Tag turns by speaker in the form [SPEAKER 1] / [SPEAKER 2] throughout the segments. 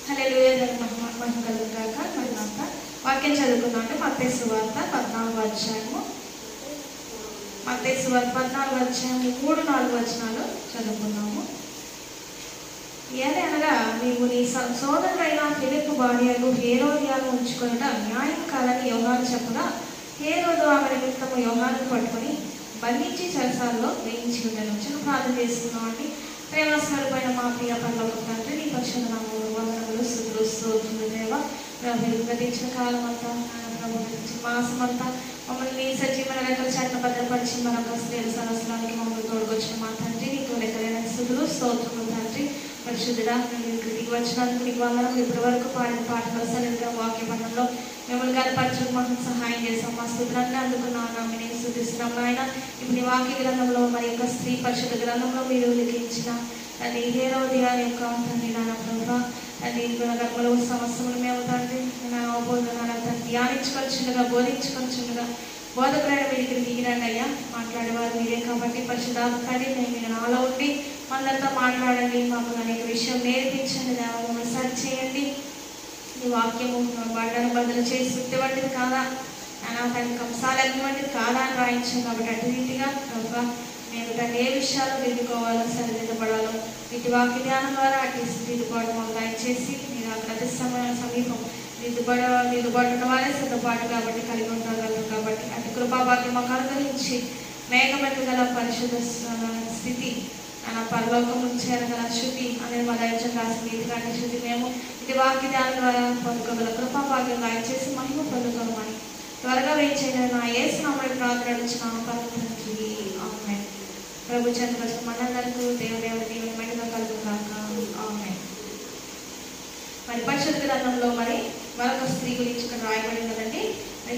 [SPEAKER 1] హల్లెలూయా మహిమ కలుగును గాక. మరణాత వాక్యం చదువుకుందామంటే మత్తయి సువార్త 14వ అధ్యాయము. మత్తయి సువార్త 14వ అధ్యాయము 3-4 వచనాలు చదువుకుందాము. ఏదనగా నీవు నీ సోదరుడైన ఫిలిప్పు భార్యకు హేరోదియను ఉంచుకొనుట న్యాయం కాదని యోహాను చెప్పగా, హేరోదు ఆమె నిమిత్తము యోహానును పట్టుకొని బంధించి చెరసాలలో వేయించి ఉండను. చిన్న ప్రార్థన చేసుకున్నామండి. ప్రేమస్వరూపమైన మా ప్రియ పరలోక తండ్రి, నీ పరిశుద్ధ నామములో వందనములు, స్తుతులు, స్తోత్రములు దేవా. గతించిన కాలం అంతా, గతించిన మాసం అంతా మమ్మల్ని సజీవన లెక్కల చేత భద్రపరిచి మరొక స్త్రీల సరస్వరానికి మమ్మల్ని తోడుకొచ్చిన మా తండ్రి, నీకు లెక్కలైన స్తుతులు, స్తోత్రములు తండ్రి. పరిశుద్ధుడా, నీకు వచ్చినందుకు నీకు వందనం. ఇప్పటి వరకు పాడిన పాటలు సరిగ్గా వాక్య పఠనంలో మిమ్మల్ని కనపరచడం మాకు సహాయం చేస్తాం. మా స్తుతులన్నీ అందుకున్నాను, నేను స్తుతిస్తున్నాం నాయన. ఇప్పుడు నీ వాక్య గ్రంథంలో మరి యొక్క స్త్రీ పరిశుద్ధ గ్రంథంలో మీరు లిఖించిన అది హేరోదియా యొక్క తండ్రి నాన్న ప్రభా, అది గర్భలో సమస్యలు మేము తండ్రి అవబోధన ధ్యానించుకొచ్చుండగా బోధించుకొచ్చుండగా బోధకులైన మీరు ఇక్కడ దిగిరండి అయ్యా. మాట్లాడేవారు మీరే కాబట్టి పరిశుద్ధాత్మని మీరు నాలో ఉండి మనతో మాట్లాడండి. మాకు అనేక విషయం నేర్పించండి, మమ్మల్ని సర్చ్ చేయండి. ఈ వాక్యము బండను బదులు చేసి శుద్ధి వంటిది కాదా, తన కంసాలు అగ్ని వంటిది కాదా అని రాయించాం. కాబట్టి అటు రీతిగా ప్రభావ మేము దాన్ని ఏ విషయాలు దిద్దుకోవాలో, సరిదిద్దపడాలో వీటి వాక్య ధ్యానం ద్వారా అటు దిద్దుబాటు మాకు దయచేసి మీరు అక్కడ అతి సమీపం దిద్దుబాటున్న వారే సిద్ధపాటు కాబట్టి కలిగి ఉండగలరు. కాబట్టి అటు కృపాభాగ్యం మాకు అనుగ్రహించి మేఘమెక్కగల పరిశుద్ధ స్థితి నా పరలోకం చేరగల శృతి అనేది మా దైవం రాసిన నీతి కానీ శృతి మేము ఇది వాక్య ధ్యానం ద్వారా పొందుకోగల కృపాభాగ్యం దయచేసి మహిమ పొందుకోమని త్వరగా వేయించిన నా యేసు నామములో ప్రార్థన అడుగుచున్నాము తండ్రి, ఆమేన్. ప్రభు చంద్ర మనందరికీ దేవదేవుని మెండుగా కలుగుగాక, ఆమేన్. మరి పరిశుద్ధ గ్రంథంలో మరి మరొక స్త్రీ గురించి ఇక్కడ రాయబడి ఉన్నదండి.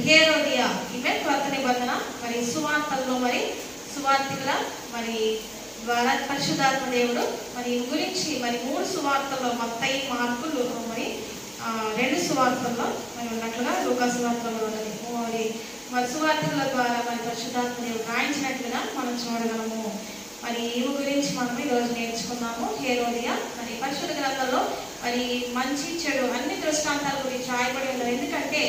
[SPEAKER 1] హేరోదియా, ఈమె కొత్త నిబంధన మరి సువార్తల్లో మరి సువార్తికుల మరి ద్వారా పరిశుద్ధాత్మ దేవుడు మరి గురించి మరి 3 సువార్తల్లో మత్తయి, మార్కు, మరి 2 సువార్తల్లో మరి ఉన్నట్లుగా లూకా సువార్తలో ఉన్నది. మరి సువార్తల ద్వారా మరి పరిశుద్ధాత్మ దేవుడు రాయించినట్లుగా మనం చూడగలము. మరి ఈమె గురించి మనం ఈరోజు నేర్చుకున్నాము. హేరోదియా మరి పరిశుద్ధ గ్రంథంలో మరి మంచి చెడు అన్ని దృష్టాంతాల గురించి రాయబడి ఉన్నారు. ఎందుకంటే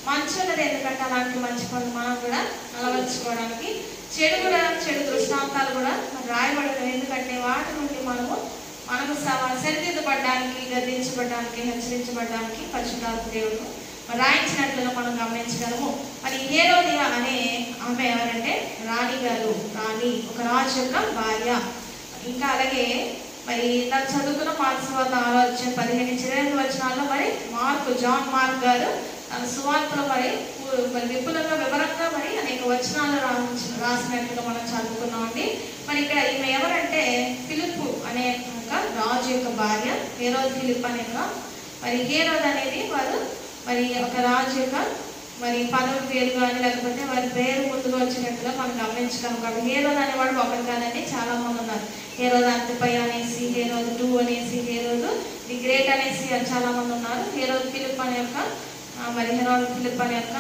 [SPEAKER 1] మంచి ఉన్నది, ఎందుకంటే అలాంటి మంచి పనులు మనం కూడా అలవర్చుకోవడానికి, చెడు దృష్టాంతాలు కూడా రాయబడి ఉన్నాయి. ఎందుకంటే వాటి నుండి మనకు సరిదిద్దబడడానికి, గద్దించబడడానికి, హెచ్చరించబడడానికి పరిశుద్ధాత్మ దేవుడు రాయించినట్లుగా మనం గమనించగలము. మరి హేరోదియా అనే ఆమె ఎవరంటే రాణి గారు, ఒక రాజు యొక్క భార్య. ఇంకా అలాగే మరి నాకు చదువుకున్న మార్క్స్ 15-22 వచనాల్లో మరి జాన్ మార్క్ గారు తన సువార్తలో మరి విపులంగా వివరంగా మరి అనేక వచనాలు రాసినట్లుగా మనం చదువుకున్నామండి. మరి ఇక్కడ ఈమె ఎవరంటే ఫిలిప్పు అనే ఒక రాజు యొక్క భార్య. హేరోద్ ఫిలిప్ అనే మరి హేరోద్ అనేది వారు మరి ఒక రాజు యొక్క మరి పదవి పేరు కానీ లేకపోతే వారి పేరు ముందుగా వచ్చినట్టుగా మనం గమనించగలం. కాబట్టి హేరోద్ అనేవాడు ఒకటి కాదండి, చాలా మంది ఉన్నారు. హేరోద్ అంతపై అనేసి, హేరోద్ 2 అనేసి, హేరోద్ ది గ్రేట్ అనేసి చాలా మంది ఉన్నారు. హేరోద్ ఫిలిప్ అనే యొక్క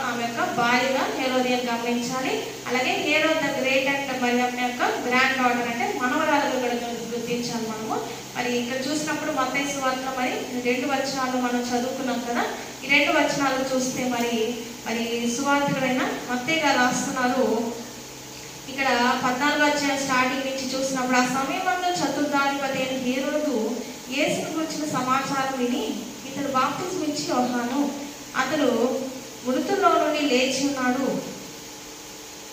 [SPEAKER 1] ఆమె యొక్క భార్యగా హేరోదియను గమనించాలి. అలాగే హేరోద్ ద గ్రేట్ అంటే మరి ఆమె యొక్క గ్రాండ్ డాటర్ అంటే మనవరాలుగా కూడా గుర్తించాలి మనము. మరి ఇక్కడ చూసినప్పుడు మత్తయి సువార్తలో మరి 2 వచనాలు మనం చదువుకున్నాం కదా. ఈ 2 వచనాలు చూస్తే మరి సువార్తకుడైన మత్తయి గారు రాస్తున్నారు. ఇక్కడ 14వ అధ్యాయం స్టార్టింగ్ నుంచి చూసినప్పుడు, ఆ సమయంలో చతుర్థాధిపతి అయిన హేరోదు యేసును గురించిన సమాచారం విని, ఇతడు బాప్తిస్మం ఇచ్చి యోహాను, అతడు మృతుల్లో నుండి లేచి ఉన్నాడు,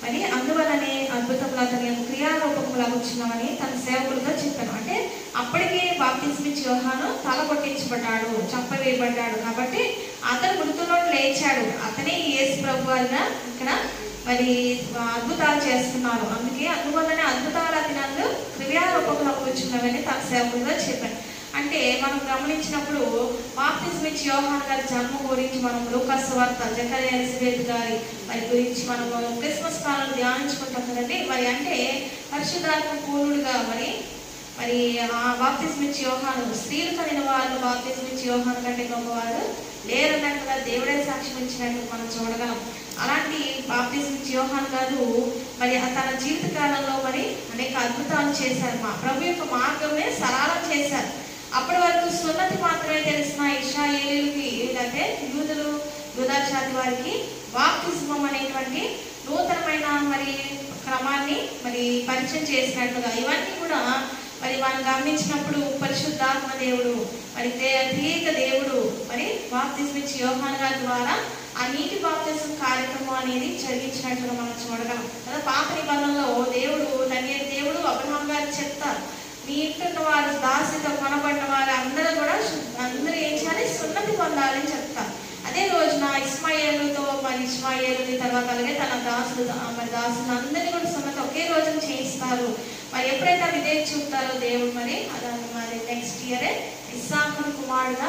[SPEAKER 1] మరి అందువలనే అద్భుతములు అతని క్రియారూపములు అగుచున్నామని తన సేవకులతో చెప్పాను. అంటే అప్పటికే బాప్తిస్మం ఇచ్చి యోహాను తల కొట్టించబడ్డాడు, చంపవేయబడ్డాడు. కాబట్టి అతను మృతుల్లో లేచాడు. అతనే యేసు ప్రభు వారిగా ఇక్కడ మరి అద్భుతాలు చేస్తున్నారు. అందువల్లనే అద్భుతాలు అతని క్రియారూపములు అగుచున్నామని తన సేవకులతో చెప్పాను. అంటే మనం గమనించినప్పుడు బాప్తిస్మం ఇచ్చి యోహాను గారి జన్మం గురించి మనం లూకా సువార్త, జకర్యా ఎలిజబెత్ గారి మరి గురించి మనం క్రిస్మస్ కాలంలో ధ్యానించుకుంటాం కదండి. మరి అంటే పరిశుద్ధాత్మ పూర్ణుడుగా మరి ఆ బాప్తిస్మం ఇచ్చి యోహాను, స్త్రీలు కలిగిన వారు బాప్తిస్మం ఇచ్చి యోహాను కంటే గొప్పవారు లేరన్నట్టుగా దేవుడే సాక్ష్యం ఇచ్చినట్టు మనం చూడగలం. అలాంటి బాప్తిస్మం ఇచ్చి యోహాను గారు మరి తన జీవిత కాలంలో మరి అనేక అద్భుతాలు చేశారు. మా ప్రభు యొక్క మార్గమే సరళం చేశారు. అప్పటి వరకు సున్నతి మాత్రమే తెలిసిన ఇశ్రాయేలీయులకి అంటే యూదాజాతి వారికి బాప్తిస్మం అనేటువంటి నూతనమైన మరి క్రమాన్ని మరి పరిచయం చేసినట్లుగా ఇవన్నీ కూడా మరి మనం గమనించినప్పుడు పరిశుద్ధాత్మ దేవుడు మరి త్రియేక దేవుడు మరి బాప్తిస్మం ఇచ్చి యోహాను గారి ద్వారా ఆ నీటి బాప్తిస్మం కార్యక్రమం అనేది జరిగించినట్లుగా మనం చూడగలం కదా. పాత నిబంధనలో దేవుడు అబ్రహాం గారికి చెప్తారు, మీ ఇంటున్న వారు దాసితో కొనబడిన వారు అందరూ కూడా అందరూ ఏం చేయాలి, సున్నతి పొందాలని చెప్తారు. అదే రోజున ఇస్మాయేలుని తర్వాత అలాగే తన దాసులు అందరినీ కూడా సున్నతి ఒకే రోజున చేయిస్తారు. మరి ఎప్పుడైతే విధేయత చూపుతారో దేవుడు మరి మరి నెక్స్ట్ ఇయరే ఇస్సాకు కుమారుడుగా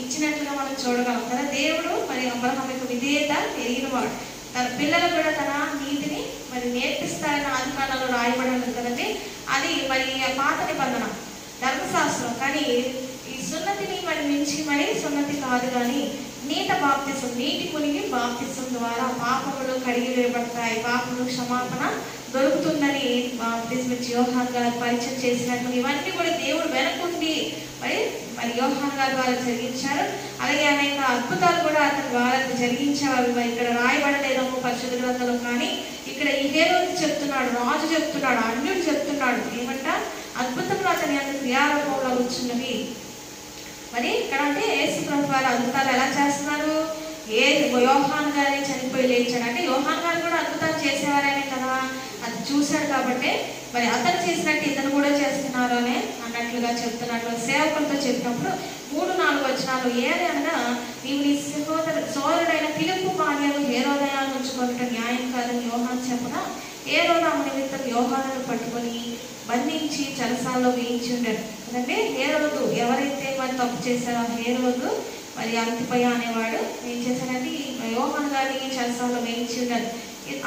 [SPEAKER 1] ఇచ్చినట్లుగా మనం చూడగలం కదా. దేవుడు మరి అబ్రహాం యొక్క విధేయత ఎరిగినవాడు, తన పిల్లలు కూడా తన నీతిని మరి నేర్పిస్తారని ఆదికాండంలో రాయబడి ఉంది కదండి. అది మరి పాత నిబంధన ధర్మశాస్త్రం. కానీ ఈ సున్నతిని మరి మించి మరి సున్నతి కాదు, కానీ నీట బాప్తిసం, నీటి మునిగి బాప్తిసం ద్వారా పాపములు కడిగి వేయబడతాయి, పాపములు క్షమాపణ దొరుకుతుందని బాప్తిసం యోహాను గారు పరిచయం చేసినట్లు ఇవన్నీ కూడా దేవుడు వెనకుండి మరి యోహాను గారి ద్వారా జరిగించారు. అలాగే అనేక అద్భుతాలు కూడా అతని ద్వారా జరిగించేవారు. మరి ఇక్కడ రాయబడలేదేమో పరిశుద్ధ గ్రంథంలో, కానీ ఇక్కడ ఈ హేరోదు చెప్తున్నాడు, రాజు చెప్తున్నాడు, అన్యుడు చెప్తున్నాడు ఏమంట అద్భుతంలో అతని అంత క్రియారూపంలో వచ్చినవి. మరి ఇక్కడ అంటే యేసు ప్రభు వారు అద్భుతాలు ఎలా చేస్తున్నారు, యోహాను గారి చనిపోయి లేచాడు అంటే యోహాను గారు కూడా అద్భుతాలు చేసేవారనే కదా, అది చూశాడు కాబట్టి మరి అతను చేసినట్టు ఇతను కూడా చేస్తున్నారు అని అన్నట్లుగా చెప్తున్నట్లు సేవకులతో చెప్పినప్పుడు 3-4 వచనాలు ఏది అనగా, నీవు నీ సోదరుడైన ఫిలిప్పు భార్యను హేరోదయాన్ని ఉంచుకున్నట్టు న్యాయం కాదని యోహాను చెప్పగా, హేరోదు ఆమె నిమిత్తం యోహానును పట్టుకొని బంధించి చెరసాల్లో వేయించి ఉండాడు కదంటే. హేరోదు ఎవరైతే మరి తప్పు చేశారో హేరోదు మరి అంతిపయ్య అనేవాడు ఏం చేశాడంటే యోహాను గారిని చెరసాల్లో వేయించి ఉండాడు.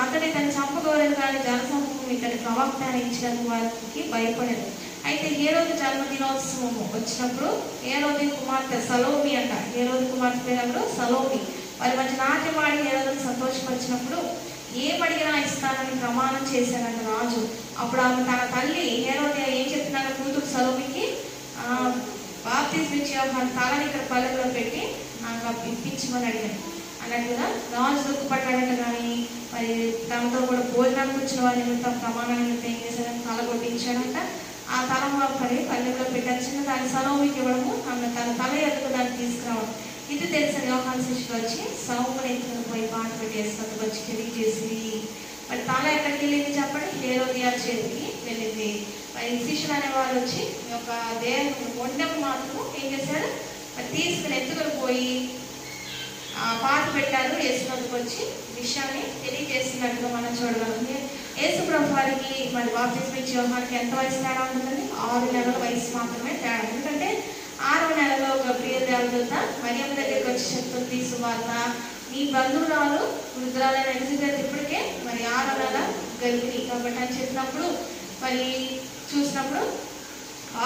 [SPEAKER 1] అతని తను చంపగోరని కానీ జనసమూహం ఇతని ప్రవక్త ఇచ్చినందుకు వారికి భయపడాడు. అయితే హేరోదు జన్మదినోత్సవం వచ్చినప్పుడు హేరోదు కుమార్తె సలోమి అంట, హేరోదు కుమార్తె పేరు సలోమి మరి మంచి నాట్యమాడి హేరోదును సంతోషపరిచినప్పుడు ఏమడిగినా ఇస్తానని ప్రమాణం చేశాడంట రాజు. అప్పుడు ఆమె తన తల్లి హేరోదియా ఏం చెప్తున్నాడు కూతురు సలోమికి, బాప్తిస్మం ఇచ్చి తలని ఇక్కడ పల్లెలో పెట్టి నాకు ఇప్పించమని అడిగాను అన్నట్లుగా రాజు దుఃఖపడ్డాడంట. కానీ మరి తనతో కూడా భోజనానికి వచ్చిన వారి నిమిత్తం ప్రమాణ నిమిత్తం ఏం చేశాడని తల కొట్టించాడంట. ఆ తల పల్లెలో పెట్టచ్చిన దాని సలోమికి ఇవ్వడము, ఆమె తన తల ఎదుగు దాన్ని తీసుకురావడం. ఇది తెలిసిన యోహాను శిష్యులు వచ్చి సౌముని ఎత్తుకుని పోయి పాట పెట్టేసి వచ్చి తెలియజేసి మరి తల ఎక్కడికి వెళ్ళింది చెప్పండి, హేరోదియా చేతికి వెళ్ళింది. మరి శిష్యులు అనే వాళ్ళు వచ్చి ఒక దేహం వండెం మాత్రం ఏం చేశారు, మరి తీసుకుని ఎత్తుకుని పోయి పాట పెట్టారు. యేసునందుకు వచ్చి విషయాన్ని తెలియజేస్తున్నట్టుగా మనం చూడగలం. యేసు ప్రభు వారికి మరి బాప్తిస్మం ఇచ్చే యోహానుకి ఎంత వయసు తేడా ఉంటుందండి, 6 నెలల వయసు మాత్రమే తేడా. ఎందుకంటే 6వ నెలలో గబ్రియెలు దేవదూత మరియమ్మ దగ్గరికి వచ్చి చెప్తుంది సువార్త, నీ బంధువురాలు వృద్ధురాలైన ఎలిజబెత్ ఇప్పటికే మరి 6వ నెల గర్భిణి కాబట్టి అని చెప్పినప్పుడు మరి చూసినప్పుడు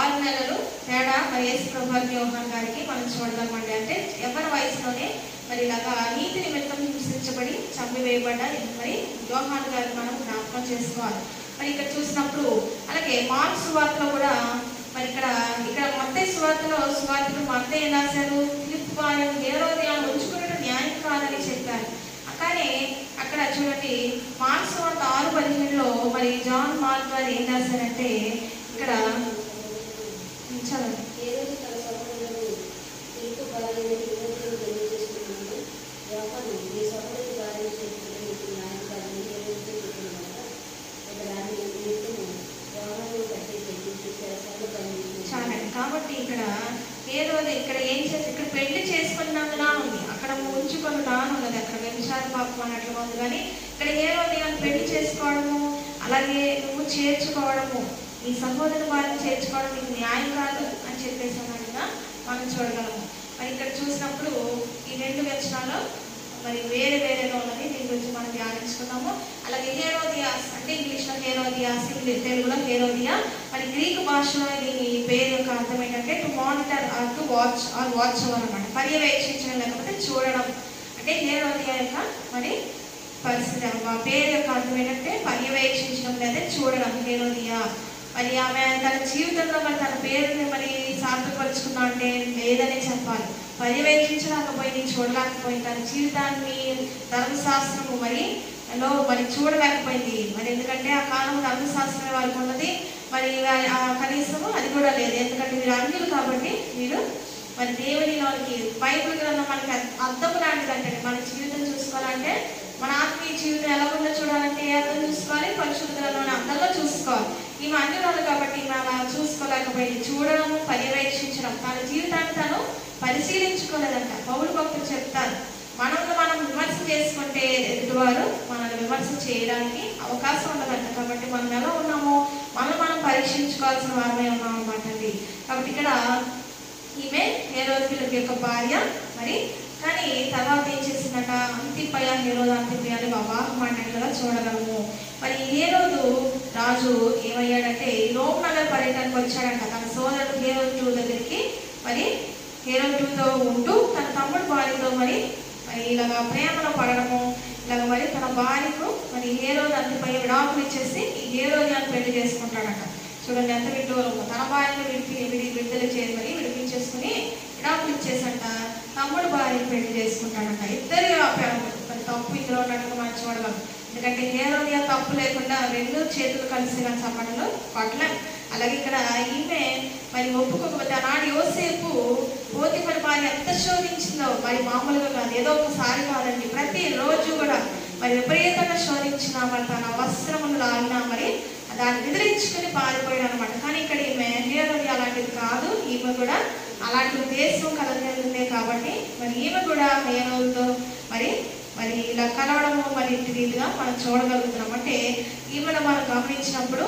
[SPEAKER 1] 6 నెలలు తేడా మరి యేసు ప్రభు వారికి యోహాను గారికి మనం చూడగలమండి. అంటే ఎవరి వయసులోనే మరి ఇలాగా నీతి నిమిత్తం హింసించబడి చంపివేయబడ్డ మరి యోహాను గారికి మనం జ్ఞాపకం చేసుకోవాలి. మరి ఇక్కడ చూసినప్పుడు అలాగే మార్కు సువార్తలో కూడా మరి ఇక్కడ మత్తయి సువార్తలు మత్తయి ఏం రాశారు, ఫిలిప్పు భార్యను హేరోదియాను ఉంచుకున్నట్టు న్యాయం కాదని చెప్పారు. కానీ అక్కడ చూడండి మార్కు సువార్త 6:15లో మరి జాన్ మార్క్ గారు ఏం రాశారంటే ఇక్కడ చదవండి. చాలండి. కాబట్టి ఇక్కడ హేరోదు ఇక్కడ ఏం చేసి ఇక్కడ పెళ్లి చేసుకున్నందున ఉంది, అక్కడ ఉంచుకున్నదా ఉన్నది, అక్కడ వ్యభిచార పాపం అన్నట్లుగా ఉంది. కానీ ఇక్కడ హేరోదియాను పెళ్లి చేసుకోవడము అలాగే నువ్వు చేర్చుకోవడము, నీ సహోదరు వారిని చేర్చుకోవడం నీకు న్యాయం కాదు అని చెప్పేసి అన్నట్టుగా మనం చూడగలము. మరి ఇక్కడ చూసినప్పుడు ఈ 2 వచనాలు మరి వేరేగా ఉన్నది, దీని గురించి మనం ధ్యానించుకున్నాము. అలాగే హేరోదియాస్ అంటే ఇంగ్లీష్లో హేరోదియాస్, తెలుగులో హేరోదియా. మరి గ్రీకు భాషలో దీని పేరు యొక్క అర్థం ఏంటంటే to monitor or to watch or watch over అన్నమాట, పర్యవేక్షించడం లేకపోతే చూడడం. అంటే హేరోదియా యొక్క మరి పరిస్థితి పేరు యొక్క అర్థం ఏంటంటే పర్యవేక్షించడం లేదా చూడడం హేరోదియా. మరి ఆమె తన జీవితంలో మరి తన పేరుని మరి సార్థకపరుచుకుందా అంటే లేదనే చెప్పాలి. పర్యవేక్షించలేకపోయింది, చూడలేకపోయింది. తన జీవితాన్ని ధర్మశాస్త్రము మరి చూడలేకపోయింది. మరి ఎందుకంటే ఆ కాలం ధర్మశాస్త్రం వారికి ఉన్నది, మరి కనీసము అది కూడా లేదు. ఎందుకంటే వీరు అన్యులు కాబట్టి వీరు మరి దేవునిలోనికి బైబిల్ గ్రంథం మనకి అర్థం లాంటిదంటే మన జీవితం చూసుకోవాలంటే మన ఆత్మీయ జీవితం ఎలా ఉందో చూడాలంటే ఏ అర్థం చూసుకోవాలి, పరిశుద్ధ గ్రంథం అర్థంలో చూసుకోవాలి. ఈమె అన్యురాలు కాబట్టి ఈమె అలా చూసుకోలేకపోయింది. చూడడము, పర్యవేక్షించడం, తన జీవితాన్ని తను పరిశీలించుకోలేదంట. పౌలు భక్తులు చెప్తారు, మనల్ని మనం విమర్శ చేసుకుంటే ఎదుటివారు మనల్ని విమర్శ చేయడానికి అవకాశం ఉండదంట. కాబట్టి మనం ఎలా ఉన్నామో మనం పరీక్షించుకోవాల్సిన వారమే ఉన్నాం అన్నమాట అండి. కాబట్టి ఇక్కడ ఈమె హేరోదు యొక్క భార్య. మరి కానీ తర్వాత ఏం చేసిందట, అంతిపయ హేరోదు అంతిపయాన్ని వివాహం అన్నట్లుగా చూడగలము. మరి హేరోదు రాజు ఏమయ్యాడంటే రోమ్ నగర్ పర్యటనకు వచ్చాడంట. తన సోదరుడు హేరోదు దగ్గరికి మరి హేరోదుతో ఉంటూ తన తమ్ముడు భార్యతో మరి ఇలాగా ప్రేమలో పడడము, ఇలాగ మరి తన భార్యకు మరి హేరోదు అంతిపయ విడాకులు ఇచ్చేసి ఈ హేరోదియాను పెళ్లి చేసుకుంటాడట. చూడండి ఎంత విడ్డూరము. తన భార్యను విడుదల చేసి మరి విడిపించేసుకుని విడాకులు ఇచ్చేసంట తమ్ముడు భార్యను పెళ్లి చేసుకుంటాడంట. ఇద్దరు మరి తప్పు ఇందులో ఉన్నట్టుగా మనం చూడగలం. ఎందుకంటే హేరోదియా తప్పు లేకుండా రెండు చేతులు కలిసి కానీ చప్పటలు కొట్టలేం. అలాగే ఇక్కడ ఈమె మరి ఒప్పుకోకపోతే ఆనాడు యోసేపు పోతిఫర్ భార్య ఎంత శోధించిందో మరి మామూలుగా కాదు, ఏదో ఒకసారి కాదండి, ప్రతి రోజు కూడా మరి విపరీతంగా శోధించిన మరి తన వస్త్రములు లాగినా మరి దాన్ని ఎదిరించుకుని పారిపోయాడు అనమాట. కానీ ఇక్కడ ఈమె హేరోదియా అలాంటిది కాదు. ఈమె కూడా అలాంటి ఉద్దేశం కలగలిగిందే కాబట్టి మరి ఈమె కూడా హేరోదుతో మరి ఇలా కలవడము మరి ఇంటి రీతిగా మనం చూడగలుగుతున్నాం. అంటే ఈమెను మనం గమనించినప్పుడు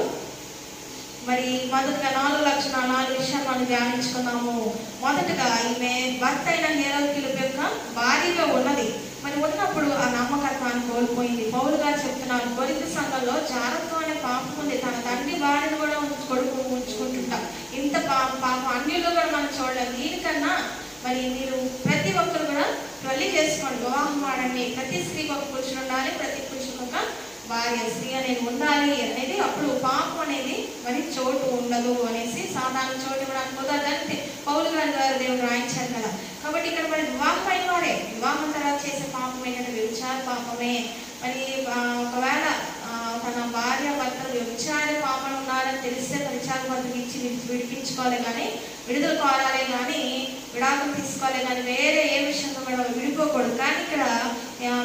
[SPEAKER 1] మరి మొదటగా 4 విషయాలు మనం ధ్యానించుకున్నాము. మొదటగా ఈమె భర్త అయిన హేరోదు యొక్క భార్యగా ఉన్నది. మరి ఉన్నప్పుడు ఆ నమ్మకత్వాన్ని కోల్పోయింది. పౌలు గారు చెప్తున్నారు, కొరింథీ సంఘంలో జారత్వం అనే పాపం ఉంది. తన తండ్రి భార్యను కూడా కొడుకు ఉంచుకుంటుంటా. ఇంత పాపం అన్యుల్లో కూడా మనం చూడలేము. దీనికన్నా మరి మీరు ప్రతి ఒక్కరు కూడా పెళ్లి చేసుకోండి, వివాహం ఆడండి. ప్రతి స్త్రీకి ఒక పురుషుడు ఉండాలి, ప్రతి పురుషుడు ఒక భార్య, స్త్రీ అనేది ఉండాలి అనేది. అప్పుడు పాపం అనేది మరి చోటు ఉండదు అనేసి సాధారణ చోటు ఇవ్వడానికి కుదరదంటే పౌలు గారు దేవుడు రాయించారు కదా. కాబట్టి ఇక్కడ మరి వివాహం అయిన వారే వివాహం తర్వాత చేసే పాపం ఏంటంటే వ్యభిచార పాపమే. మరి ఒకవేళ తన భార్య భర్తలు వ్యభిచార పాపలు ఉన్నారని తెలిస్తే పరిచార భర్తలు ఇచ్చి విడిపించుకోవాలి, కానీ విడుదల కోరాలే కానీ విడాకులు తీసుకోవాలి, కానీ వేరే ఏ విషయంలో కూడా విడిపోకూడదు. కానీ ఇక్కడ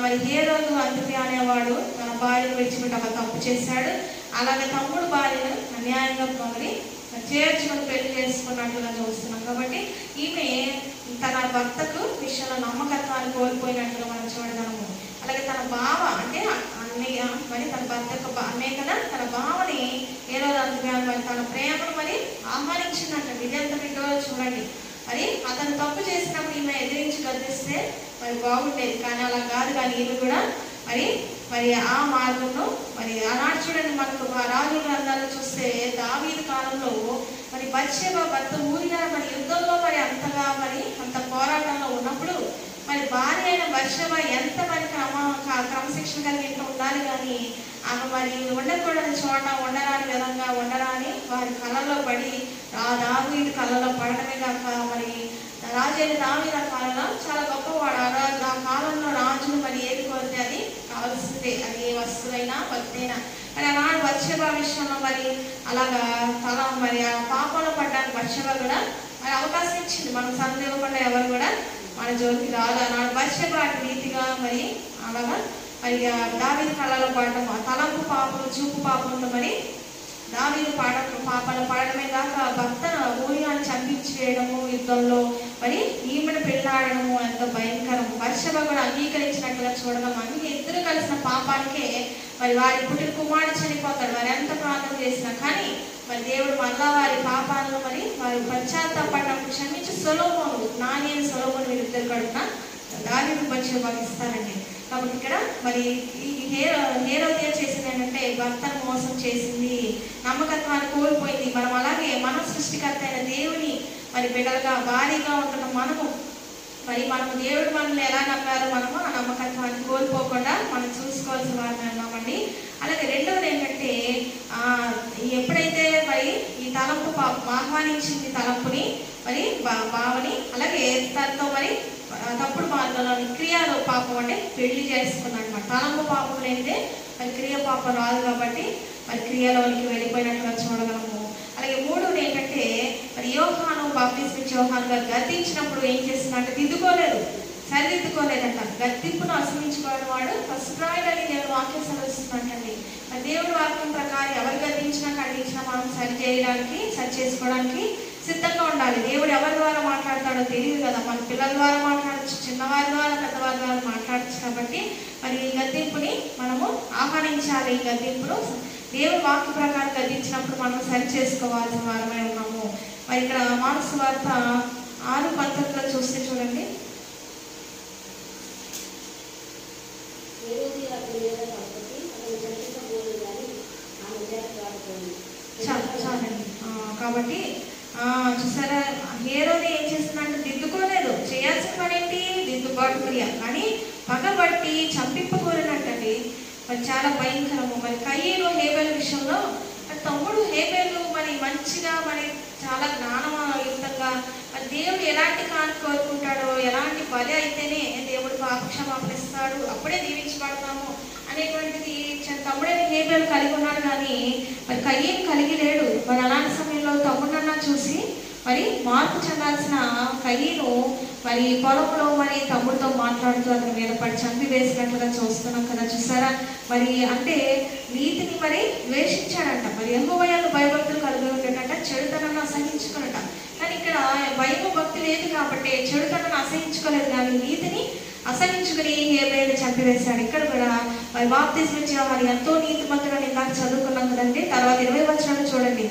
[SPEAKER 1] మరి హేరోదు అంతిపయ అనేవాడు తన భార్యను విడిచిపెట్టి ఒక తప్పు చేశాడు. అలాగే తమ్ముడు భార్యను అన్యాయంగా మరి చేర్చుకొని పెళ్లి చేసుకున్నట్లుగా చూస్తున్నాం. కాబట్టి ఈమె తన భర్తకు విషయంలో నమ్మకత్వాన్ని కోల్పోయినట్లుగా మనం చూడగలము. అలాగే తన బావ అంటే అన్నయ్య మరి తన భర్తకు అన్నయ్య కదా, తన బావని హేరోదు అంతిపయ మరి తన ప్రేమను మరి ఆహ్వానించిందంట. ఇదెంత వింటో చూడండి. మరి అతను తప్పు చేసినప్పుడు ఈమె ఎదిరించి గర్దిస్తే మరి బాగుండేది, కానీ అలా కాదు. కానీ ఈమె కూడా మరి ఆ మార్గంలో మరి ఆనాడు చూడండి, మనకు రాజుల గ్రంథాలు చూస్తే దావీదు కాలంలో మరి బత్షెబా భర్త ఊరియా మరి యుద్ధంలో మరి అంతగా మరి అంత పోరాటంలో ఉన్నప్పుడు మరి భార్య అయిన బత్షెబా ఎంత మరి క్రమశిక్షణ కలిగి ఉండాలి, కానీ ఆమె మరి ఉండకూడని చోట ఉండరాని విధంగా ఉండరాని వారి కళ్ళలో పడి దావీదు కళ్ళలో పడటమే కాక మరి రాజైన దావీదు కాలంలో చాలా గొప్పవాడు. ఆ కాలంలో రాజులు మరి ఏది కోరితే అది కావాల్సిందే, అది ఏ వస్తువులైనా భక్తైనా. మరి ఆనాడు బత్షెబా విషయంలో మరి అలాగా తల మరి ఆ పాపంలో పడ్డానికి బత్షెబా కూడా మరి అవకాశం ఇచ్చింది. మనం సందేహకుండా ఎవరు కూడా మన జోలికి రాదు. ఆనాడు బత్షెబా అటు రీతిగా మరి అలాగా మరి దావీదు కళ్ళలో పడటం, తలంపు పాపం చూపు పాపంలో మరి దావీదు పాపలు పడడమే కాక భర్తను ఊరియాన్ని చంపించి వేయడము, యుద్ధంలో మరి ఈమెను పెళ్ళాడము ఎంతో భయంకరం. బత్షెబా కూడా అంగీకరించినట్లుగా చూడడం. అన్ని ఇద్దరు కలిసిన పాపానికే మరి వారి పుట్టిన కుమారుడు చనిపోతాడు. వారు ఎంత ప్రార్థన చేసినా కానీ మరి దేవుడు మళ్ళా వారి పాపాలను మరి వారి పశ్చాత్తాపడడం క్షమించి సొలొమోను నాని సొలొమోను వీరిద్దరు కడుపున దావీదు బత్షెబాకి ఇస్తారండి. కాబట్టి ఇక్కడ మరి ఈ హేరోదియా చేసింది ఏంటంటే భర్తను మోసం చేసింది, నమ్మకత్వాన్ని కోల్పోయింది. మనం అలాగే మన సృష్టికర్త అయిన దేవుని మరి బిడ్డలుగా భారీగా ఉంటున్న మనము మరి మనము దేవుడు మనల్ని ఎలా నమ్మారో మనము ఆ నమ్మకత్వాన్ని కోల్పోకుండా మనం చూసుకోవాల్సిన వారిని ఉన్నామండి. అలాగే రెండవది ఏంటంటే ఎప్పుడైతే మరి ఈ తలంపు ఆహ్వానించింది తలంపుని మరి భావని, అలాగే తనతో మరి తప్పుడు మార్గంలోని క్రియలో పాపం అంటే పెళ్లి చేసుకున్నాడు అనమాట. తలంపు పాపం లేనిదే మరి క్రియ పాపం రాదు కాబట్టి మరి క్రియలోనికి వెళ్ళిపోయినట్టుగా చూడగలము. అలాగే మూడవది ఏంటంటే మరి యోహాను బాప్తిస్మిచ్చే యోహాను గారు గద్దించినప్పుడు ఏం చేస్తున్నాడంటే దిద్దుకోలేదు, సరిదిద్దుకోలేదంట. గద్దింపును అసహించుకోవడం వాడు పశుప్రాయుడని దేవుడు వాక్యం సెలవిస్తుందంటండి. మరి దేవుడి వాక్యం ప్రకారం ఎవరు గద్దించినా ఖండించినా మనం సరి చేయడానికి సరి చేసుకోవడానికి సిద్ధంగా ఉండాలి. దేవుడు ఎవరి ద్వారా మాట్లాడతాడో తెలియదు కదా. మన పిల్లల ద్వారా మాట్లాడచ్చు, చిన్నవారి ద్వారా పెద్దవారి ద్వారా మాట్లాడచ్చు. కాబట్టి మరి ఈ గద్దింపుని మనము ఆహ్వానించాలి. ఈ గద్దింపును దేవుడి వాక్య ప్రకారం గద్దించినప్పుడు మనం సరి చేసుకోవాల్సిన వారమై ఉన్నాము. మరి ఇక్కడ మార్క్స్ వార్త 6:19 చూస్తే చూడండి. చాలండి. కాబట్టి చూసారా, హేరోది ఏం చేస్తుందంటే దిద్దుకోలేదు. చేయాల్సిన పని ఏంటి? దిద్దుబాటు క్రియ. కానీ పగబట్టి చంపింపకూరనట్టండి. మరి చాలా భయంకరము. మరి కయ్యేలు హేబేలు విషయంలో మరి తమ్ముడు హేబేలు మరి మంచిగా మరి చాలా జ్ఞానయుక్తంగా మరి దేవుడు ఎలాంటి కాని కోరుకుంటాడో, ఎలాంటి బలి అయితేనే దేవుడు పాపక్షమాపణ ఇస్తాడు, అప్పుడే దీవించబడతాము అనేటువంటిది తమ్ముడైన హేబేలు కలిగి ఉన్నాడు. కానీ మరి కయ్యేలు కలిగి లేడు. మరి అలాంటి సమయంలో తమ్ముడన్నా చూసి మరి మార్పు చెందాల్సిన కయ్యేలు మరి పొలంలో మరి తమ్ముడితో మాట్లాడుతూ అతని మీద పడి చంపి వేసినట్లుగా చూస్తున్నాం కదా. చూసారా, మరి అంటే నీతిని మరి ద్వేషించాడంట. మరి యెహోవాయందు భయభక్తులు కలిగి ఉండేటంట, చెడుతనాన్ని అసహించుకున్నట. కానీ ఇక్కడ భయం భక్తి లేదు కాబట్టి చెడుతనాన్ని అసహించుకోలేదు, కానీ నీతిని అసహించుకుని హేబేలుని చంపివేశాడు. ఇక్కడ కూడా మరి బాప్తిస్మిచ్చే యోహాను ఎంతో నీతిమంతుడని ఇందాక చదువుకున్నాం కదండి. తర్వాత 20 వచనాలు చూడండి.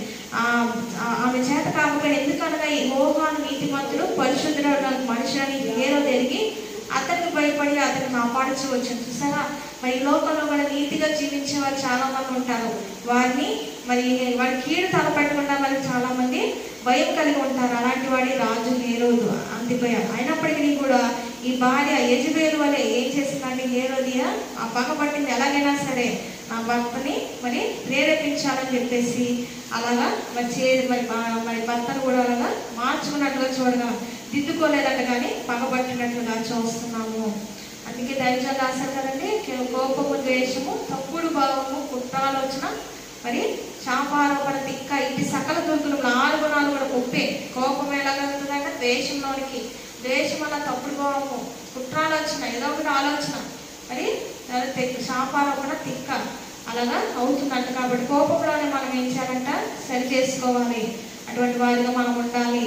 [SPEAKER 1] ఆమె చేత కాకపోయినా ఎందుకనగా యోహాను నీతిమంతుడు పరిశుద్ధుడు మనుషులని హేరోదు ఎరిగి అతనికి భయపడి అతన్ని కాపాడుచూ వచ్చాను. చూసారా, మరి ఈ లోకంలో కూడా నీతిగా జీవించే వారు చాలా మంది ఉంటారు. వారిని మరి వారి కీడు తలపెట్టకుండా మరి చాలా మంది భయం కలిగి ఉంటారు. అలాంటి వాడి రాజు హేరోదు అంతిపోయాడు. అయినప్పటికీ కూడా ఈ భార్య యెజబేలు వలె ఏం చేసిందంటే హేరోదియా ఆ పగబట్టింది, ఎలాగైనా సరే నా భర్తని మరి ప్రేరేపించాలని చెప్పేసి అలాగా మరి భర్తను కూడా అలాగా మార్చుకున్నట్లుగా చూడగా దిద్దుకోలేదట, కానీ పగబట్టినట్లుగా చూస్తున్నాము. అందుకే దైవజనులు రాశారు కదండి, కోపము, ద్వేషము, తప్పుడు భావము, కుట్రాలోచన, మరి శాపారోపణ, తిక్క, ఇటు సకల దుర్గులు 4 కూడా ముప్పే. కోపం ఎలాగలుగుతుందంటే ద్వేషంలోనికి, ద్వేషం వల్ల తప్పుడు భావము, కుట్రాలోచన, ఏదో ఒకటి ఆలోచన, మరి శాపారోపణ, తిక్క అలాగా అవుతుందంట. కాబట్టి కోపంలోనే మనం ఏం చేయాలంట? సరి చేసుకోవాలి. అటువంటి వారిగా మనం ఉండాలి.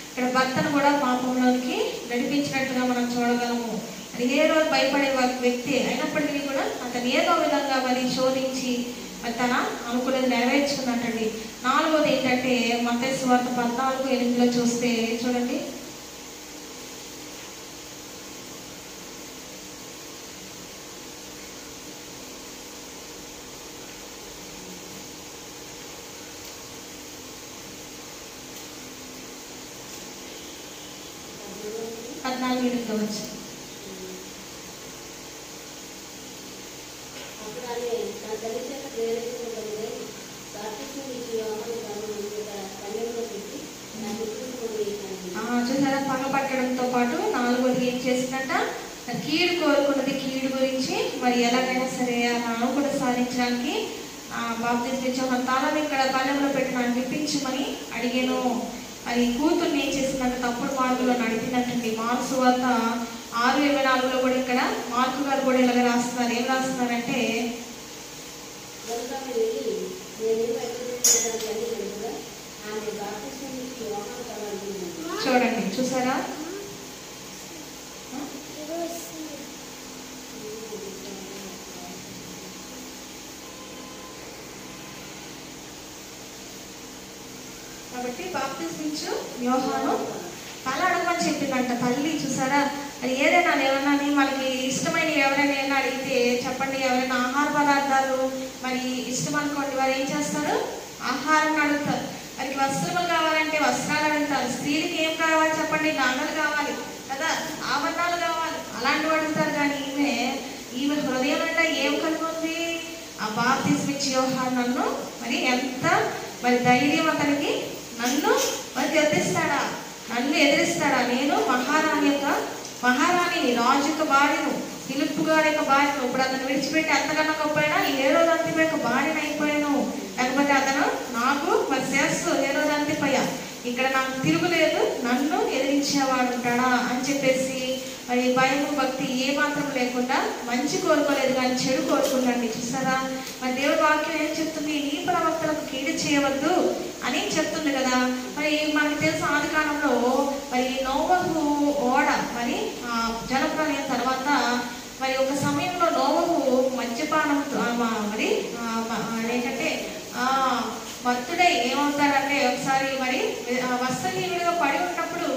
[SPEAKER 1] ఇక్కడ భర్తను కూడా పాపంలోనికి నడిపించినట్టుగా మనం చూడగలము. మరి ఏ రోజు భయపడే వ్యక్తి అయినప్పటికీ కూడా అతను ఏదో విధంగా మరి శోధించి మరి తన అనుకూలంగా నెరవేర్చుకున్నట్టండి. 4వది ఏంటంటే మత్తయి సువార్త 14:8 చూస్తే చూడండి. వచ్చి చూసారా, పగపట్టడంతో పాటు 4వది ఏం చేసిందంట? కీడు కోరుకున్నది కీడు గురించి మరి ఎలాగైనా సరే ఆ కూడా సాధించడానికి బాప్తిస్మిచ్చే తాళం ఇక్కడ కళ్ళంలో పెట్టిన విప్పించమని అడిగాను. మరి కూతుర్ని ఏం చేసిందంటే తప్పుడు మార్గంలో నడిపినట్టండి. మార్క్స్ వార్త 6:24 కూడా ఇక్కడ మార్కు గారు కూడా ఇలాగ రాస్తున్నారు. ఏం రాస్తున్నారంటే చూడండి, చూసారా, కాబట్టి బాప్తిస్మిచ్చు యోహాను తల అడగమని చెప్పిందంట తల్లి. చూసారా, అది ఏదైనా ఏమన్నా మనకి ఇష్టమైన ఎవరైనా ఏమైనా అడిగితే చెప్పండి, ఎవరైనా ఆహార పదార్థాలు మరి ఇష్టం అనుకోండి, వారు ఏం చేస్తారు? ఆహారం అడుగుతారు. వారికి వస్త్రములు కావాలంటే వస్త్రాలు అడుగుతారు. స్త్రీలకి ఏం కావాలి చెప్పండి? నాన్నలు కావాలి కదా, ఆభరణాలు కావాలి అలాంటివి అడుగుతారు. కానీ ఈమె హృదయం అంటే ఏం కలిగి ఉంది? ఆ బాప్తిస్మం ఇచ్చే యోహాను నన్ను మరి ఎంత మరి ధైర్యం అతనికి, నన్ను మరి ఎదిరిస్తాడా? నేను మహారాణిని, రాజు యొక్క భార్యను, ఫిలిప్పు గారి యొక్క భార్యను. ఇప్పుడు అతను విడిచిపెట్టి అంతకన్నా గొప్పైనా ఈ హేరోదు అంతిప యొక్క భార్యను అయిపోయాను. లేకపోతే అతను నాకు మరి శిరస్సు హేరోదు అంతిపయ్య, ఇక్కడ నాకు తిరుగులేదు, నన్ను ఎదిరించేవాడు ఉంటాడా అని చెప్పేసి మరి భయము భక్తి ఏ మాత్రం లేకుండా మంచి కోరుకోలేదు కానీ చెడు కోరుకున్నాండి. చూసారా, మరి దేవుడి వాక్యం ఏం చెప్తుంది? నీ ప్రవక్తలకు కీడు చేయవద్దు అని చెప్తుంది కదా. మరి మనకు తెలుసు ఆది కాలంలో మరి నోవహు ఓడ మరి జలప్రలయం తర్వాత మరి ఒక సమయంలో నోవహు మద్యపానం మరి ఏంటంటే భక్తుడే ఏమవుతాడంటే ఒకసారి మరి వస్త్రహీనుడిగా పడి ఉన్నప్పుడు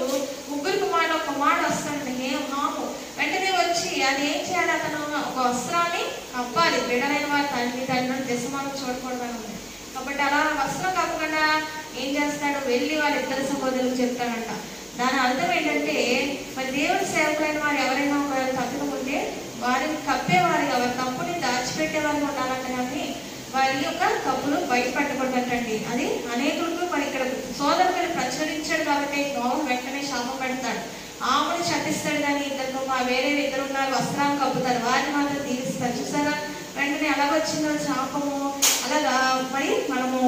[SPEAKER 1] ముగ్గురు కుమారుడు ఒక మాట వస్తాడు, హాము వెంటనే వచ్చి అది ఏం చేయాలి? అతను ఒక వస్త్రాన్ని కప్పాలి. బిడ్డలైన వారి తండ్రి దశమానం చూడకూడదని ఉంది కాబట్టి అలా వస్త్రం కప్పకుండా ఏం చేస్తాడు? వెళ్ళి వాళ్ళిద్దరు సహోదరులకు చెప్తాడంట. దాని అర్థం ఏంటంటే మరి దేవుడి సేవకులైన వారు ఎవరైనా ఒకవేళ తప్పులు ఉంటే వారిని కప్పేవారిగా, వారి తప్పుని దాచిపెట్టేవారిగా ఉండాలంట. కానీ వారి యొక్క తప్పులు బయటపడకూడదంటండి. అది అనేకులకు మరి ఇక్కడ సోదరుని ప్రచురించాడు కాబట్టి నోవహు వెంటనే శాపం పెడతాడు, ఆమెను శపిస్తాడు. కానీ వేరే ఇద్దరు ఉన్నారు, వస్త్రాలు కప్పుతారు, వారిని మాత్రం దీవిస్తారు. చూసారా, వెంటనే అలాగొచ్చిందో శాపము. అలాగా మరి మనము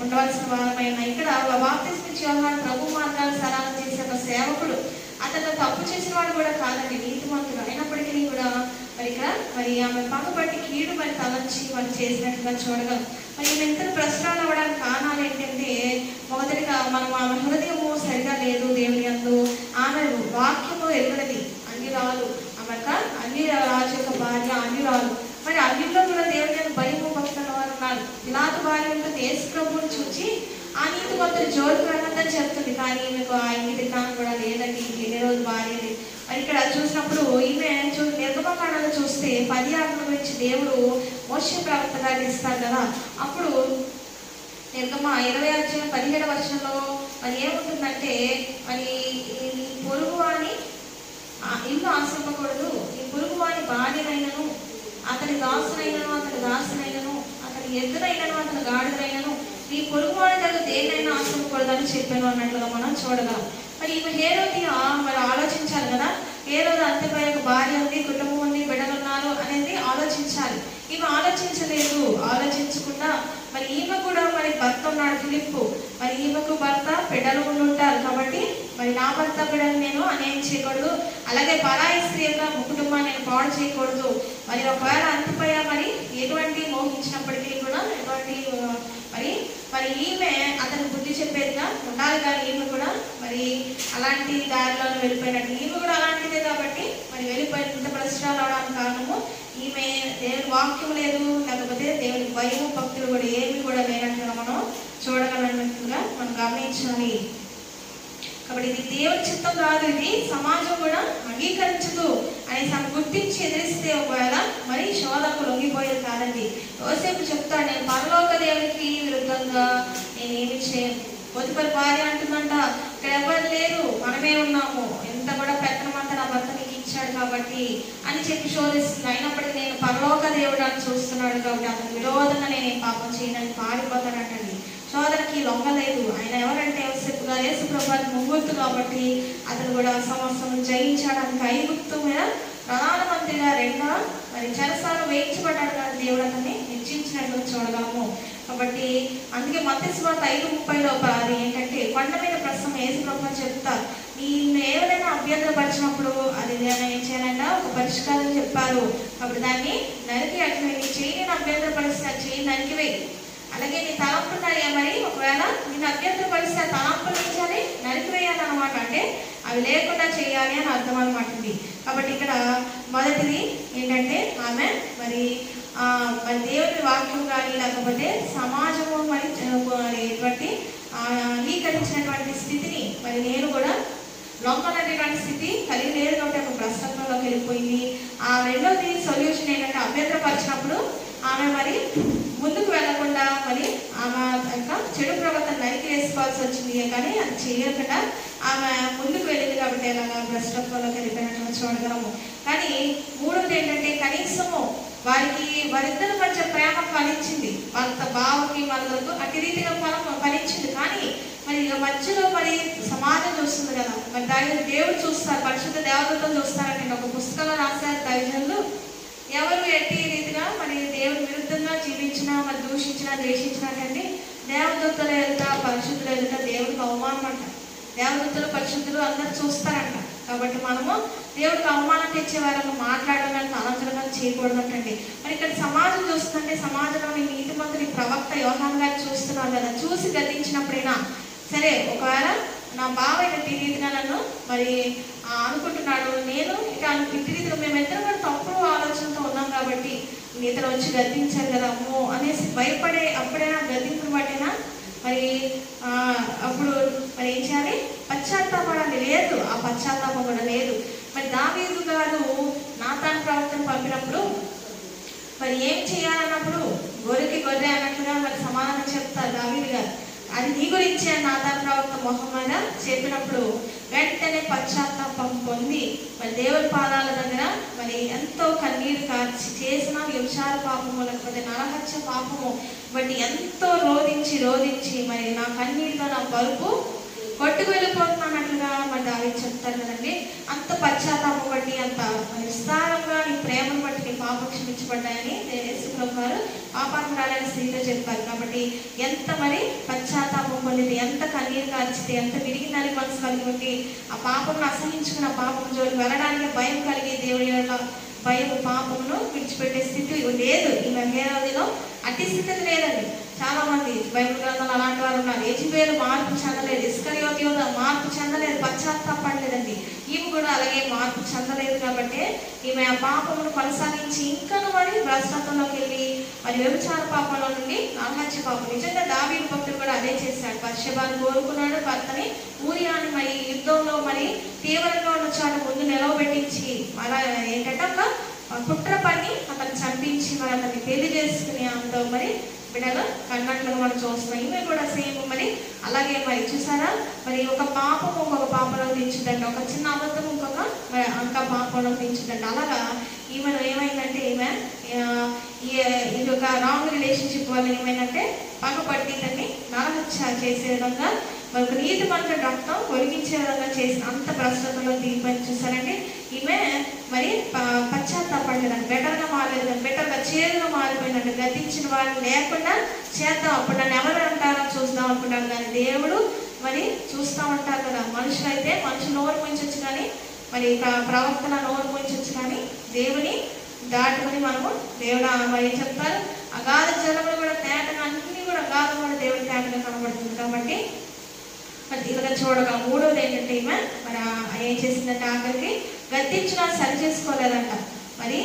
[SPEAKER 1] ఉండవలసిన వారమైన ఇక్కడ బాప్తిస్మం ఇచ్చే యోహాను ప్రభు మార్గాలు సరళం చేసే ఒక సేవకుడు. అతను తప్పు చేసిన వాడు కూడా కాదండి, నీతిమంతుడు అయినప్పటికీ కూడా మరి ఇక్కడ మరి ఆమె పక్కబట్టి కీడు మరి తలంచి మరి చేసినట్టుగా చూడగలం. మరి ఇంత ప్రశ్నలు అవ్వడానికి కారణాలు ఏంటంటే మొదటిగా మనం ఆమె హృదయము సరిగా లేదు దేవుని యందు, ఆమె వాక్యము ఎరుగనిది, అన్యురాలు. ఆమె అన్ని రాజు యొక్క భార్య అన్యురాలు. మరి అన్నిలో కూడా దేవుని యందు భయము భక్తుల వారు ఉన్నారు. పిలాతు భార్య ఉంటుంది, యేసు ప్రభువుని చూచి ఆ నీతిమంతుడు జోలికి వెళ్ళొద్దని చెప్తుంది. కానీ మీకు ఆ ఇంటి జ్ఞానం కూడా లేదండి, ఏ రోజు భార్యది. మరి ఇక్కడ చూసినప్పుడు ఈమె నిర్గమకాండలో చూస్తే 10 ఆజ్ఞల గురించి దేవుడు మోషే ప్రవక్త గారికి ఇస్తారు కదా. అప్పుడు నిర్గమ 20:17 మరి ఏముంటుందంటే మరి ఈ పొరుగు వాని ఇల్లు ఆశ్రమకూడదు, ఈ పొరుగు వాని భార్యనైనను, అతని దాసునైనను, అతని ఎద్దునైనను, అతని గాడిదైనను, ఈ పొరుగు వాడి దగ్గర దేన్నైనా ఆశ్రమకూడదని చెప్పాను అన్నట్లుగా మనం చూడగలం. మరి ఈమె హేరోదియా మరి ఆలోచించాలి కదా, హేరోదు అంతిప యొక్క భార్య ఉంది, కుటుంబం ఉంది, బిడ్డలు ఉన్నారు అనేది ఆలోచించాలి. ఈమె ఆలోచించలేదు. ఆలోచించకుండా మరి ఈమె కూడా మరి భర్త ఉన్నాడు ఫిలిప్పు, మరి ఈమెకు భర్త బిడ్డలు ఉండుంటారు కాబట్టి మరి నా భర్త బిడ్డలు నేను అన్యాయం చేయకూడదు, అలాగే పరాయి స్త్రీ యొక్క కుటుంబాన్ని నేను పాడు చేయకూడదు. మరి ఒకవేళ అంతిపయ మరి ఎటువంటి మోహించినప్పటికీ కూడా ఎటువంటి మరి ఈమె అతను బుద్ధి చెప్పేదిగా ఉండాలి. కానీ ఈమె కూడా మరి అలాంటి దారిలో వెళ్ళిపోయినట్టు ఈమె కూడా అలాంటిదే కాబట్టి మరి వెళ్ళిపోయినంత ప్రశ్నలు అవడానికి కారణము ఈమె దేవుని వాక్యం లేదు, లేకపోతే దేవుని భయము భక్తులు కూడా ఏమి కూడా లేనట్టుగా మనం చూడగలన్నట్టుగా మనం గమనించాలి. కాబట్టి ఇది దేవుని చిత్తం కాదు, ఇది సమాజం కూడా అంగీకరించదు అనేసి ఆమె గుర్తించి ఎదిరిస్తే ఒకవేళ మరి శోధనకు లొంగిపోయేది కాదండి. యోసేపు చెప్తాడు, నేను పరలోక దేవునికి విరుద్ధంగా నేను ఏమి చేయను. పొతిఫర్ భార్య అంటుందంట, ఇక్కడ ఎవరు లేరు, మనమే ఉన్నాము, ఎంత కూడా పెత్తనమంతా నా భర్త నీకు ఇచ్చాడు కాబట్టి అని చెప్పి శోధిస్తుంది. అయినప్పటికీ నేను పరలోక దేవుడు అని చూస్తున్నాడు కాబట్టి అతని విరోధంగా నేను పాపం చేయడానికి పారిపోతానంటండి. శోధనకి లొంగలేదు. ఆయన ఎవరంటే యోసేపు గారు యేసు ప్రభువుకి ముంగుర్తు కాబట్టి అతను కూడా సమస్యను జయించడానికి ఐగుప్తు మీద ప్రధానమంత్రిగా మరి చెరసాలు వేయించబడ్డాడు కానీ దేవుడు అతన్ని హెచ్చించినట్లు చూడగలము. కాబట్టి అందుకే మత్తయి సువార్త 5:30 అది ఏంటంటే కొండ మీద ప్రస్తుతం యేసు ప్రభువు చెప్తారు, నిన్ను ఎవరైనా అభ్యంతరపరిచినప్పుడు అది ఏం చేయాలంటే ఒక పరిష్కారం చెప్పారు. కాబట్టి దాన్ని నరికి అట్లా నీ చేయి అభ్యంతరపరిస్తే చేయి నరికివేయి. అలాగే నీ తలంపున్నాయా మరి ఒకవేళ నేను అభ్యంతరపరిస్తే తలంపులు ఇచ్చాలి నరికివేయాలన్నమాట, అంటే అవి లేకుండా చేయాలి అని అర్థం అనమాట ఇది. కాబట్టి ఇక్కడ మొదటిది ఏంటంటే ఆమె మరి దేవుని వాక్యం కానీ లేకపోతే సమాజము మరి ఎటువంటి అంగీకరించినటువంటి స్థితిని మరి నేను కూడా లొంగనటువంటి స్థితి కలిగి లేదు కాబట్టి ఒక ప్రశ్నలోకి వెళ్ళిపోయింది. ఆ రెండోది సొల్యూషన్ ఏంటంటే అభ్యంతరపరిచినప్పుడు ఆమె మరి ముందుకు వెళ్లకుండా మరి ఆమె యొక్క చెడు ప్రవర్తన నరికి వేసుకోవాల్సి వచ్చింది. కానీ అది చేయకుండా ఆమె ముందుకు వెళ్ళింది కాబట్టి అలాగా భ్రష్టత్వంలోకి వెళ్ళిపోయినట్టు చూడగలము. కానీ మూడవది ఏంటంటే కనీసము వారిద్దరి మధ్య ప్రేమ ఫలించింది. వాళ్ళ బావకి వాళ్ళకు అటు రీతిగా ఫలించింది. కానీ మరి మధ్యలో మరి సమాజం చూస్తుంది కదా, మరి దేవుడు చూస్తారు, పరిశుద్ధ దేవతలు చూస్తారంటే ఒక పుస్తకంలో రాశారు దైవజనులు. ఎవరు ఎట్టి రీతిగా మరి దేవుని విరుద్ధంగా జీవించినా మరి దూషించినా ద్వేషించినట్టండి దేవదూతలు ఎదుట పరిశుద్ధులు ఎదుట దేవుడికి అవమానం అంట. దేవదూతలు పరిశుద్ధులు అందరు చూస్తారంట. కాబట్టి మనము దేవుడికి అవమానం తెచ్చేవారు మాట్లాడడానికి అనంతరంగా చేయకూడదంటండి. మరి ఇక్కడ సమాజం చూస్తుందంటే సమాజంలోని నీతిమంతుని ప్రవక్త యోహాను గారు చూస్తున్నారు కదా, చూసి గద్దించినప్పుడైనా సరే ఒకవేళ నా బావ ఇటు రీతిగా నన్ను మరి అనుకుంటున్నాడు, నేను ఇటు రీతిగా మేమిద్దరం కూడా తప్పుడు ఆలోచనతో ఉన్నాం కాబట్టి ఇతను వచ్చి గద్దించారు కదా అమ్మో అనేసి భయపడే అప్పుడైనా గద్దింపుని బట్టేనా మరి అప్పుడు మరి ఏం చేయాలి? పశ్చాత్తాపడాలి. లేదు, ఆ పశ్చాత్తాపం కూడా లేదు. మరి దావీదు గారు నాతాను ప్రవక్తను పంపినప్పుడు మరి ఏం చేయాలన్నప్పుడు గొర్రెకి గొర్రె అన్నట్లుగా మరి సమాధానం చెప్తారు దావీదు గారు. అది నీ గురించే నాతాను ప్రవక్త మొహమ్మద చెప్పినప్పుడు వెంటనే పశ్చాత్తాపం పొంది మరి దేవుడి పాదాల దగ్గర మరి ఎంతో కన్నీరు కార్చి చేసిన వ్యభిచార పాపము లేకపోతే నరహత్య పాపము బట్టి ఎంతో రోధించి మరి నా కన్నీరుతో నా పరుపు కొట్టుకు వెళ్ళిపోతున్నట్లుగా మరి దావీదు చెప్తారు కదండి. అంత పశ్చాత్తాపం బట్టి అంత విస్తారంగా నీ ప్రేమను బట్టి నీ పాపం క్షమించబడ్డాయని యేసుప్రభువు వారు పాపాత్మురాలైన స్త్రీలో చెప్పారు. కాబట్టి ఎంత మరి పశ్చాత్తాపం పొందితే, ఎంత కన్నీరు కార్చితే, ఎంత విరిగి నలి మనసు కలిగి ఆ పాపమును అసహించుకున్న పాపం జోలికి వెళ్ళడానికి భయం కలిగి దేవుడి యొక్క భయం పాపమును విడిచిపెట్టే స్థితి లేదు. ఈ హేరోదిలో అట్టి స్థితి లేదండి. చాలా మంది బైబిల్ గ్రంథాలు అలాంటి వారు ఉన్నారు. యెజబెలు మార్పు చెందలేదు, ఇస్కరియోతు యూదా మార్పు చెందలేదు, పశ్చాత్తాపడలేదండి. ఈమె కూడా అలాగే మార్పు చెందలేదు. కాబట్టి ఈమె ఆ పాపమును కొనసాగించి ఇంకను మరి భ్రష్టత్వంలోకి వెళ్ళి మరి వ్యభిచార పాపంలో నుండి నరహత్య పాపం. నిజంగా దావీదు భక్తుడు కూడా అదే చేశాడు. బత్షెబను కోరుకున్నాడు, భర్తని ఊరియాని మరి యుద్ధంలో మరి తీవ్రంగా ఉన్న చోట ముందు నిలవబెట్టించి అలా ఏంటంటే ఒక కుట్ర పని అతను చంపించి మరి అతన్ని పెళ్లి చేసుకుని అంత మరి బిడ్డలు కన్నట్లుగా మనం చూస్తున్నాం. ఈమె కూడా సేమ్ మరి అలాగే మరి చూసారా, మరి ఒక పాపం ఇంకొక పాపలో దించుదండి, ఒక చిన్న అబద్ధం ఇంకొక మరి అంక పాపంలో దించుదండి. అలాగా ఈమెను ఏమైందంటే ఇది ఒక రాంగ్ రిలేషన్షిప్ వల్ల ఏమైందంటే పగపట్టి దాన్ని నరహత్య చేసే విధంగా మరి ఒక నీతి మంత్ర రక్తం ఒలిగించే విధంగా చేసిన అంత భ్రష్టతలో దీపని చూసారండి. ఈమె మరి పశ్చాత్తాపడలేదండి, బెటర్గా మారలేదండి, బెటర్గా చేదుగా మారిపోయిందండి. గతించిన వాళ్ళు లేకుండా చేద్దాం, అప్పుడు నన్ను ఎవరు అంటారో చూద్దాం అనుకుంటాను. కానీ దేవుడు మరి చూస్తూ ఉంటారు కదా. మనుషులైతే మనుషులు నోరు ముంచొచ్చు, కానీ మరి ప్రవక్తల నోరు ముంచొచ్చు, కానీ దేవుని దాటుకుని మనము దేవుడు మరి ఏం చెప్తారు, అగాధ జలములు కూడా తేటగా అన్ని కూడా అగాధం కూడా దేవుడి తేటగా కనబడుతుంది. కాబట్టి మరి ఇలాగ చూడగా మూడోది ఏంటంటే ఈమె మరి ఏం చేసిందంటే ఆఖరికి గద్దించినా సరి చేసుకోలేదంట. మరి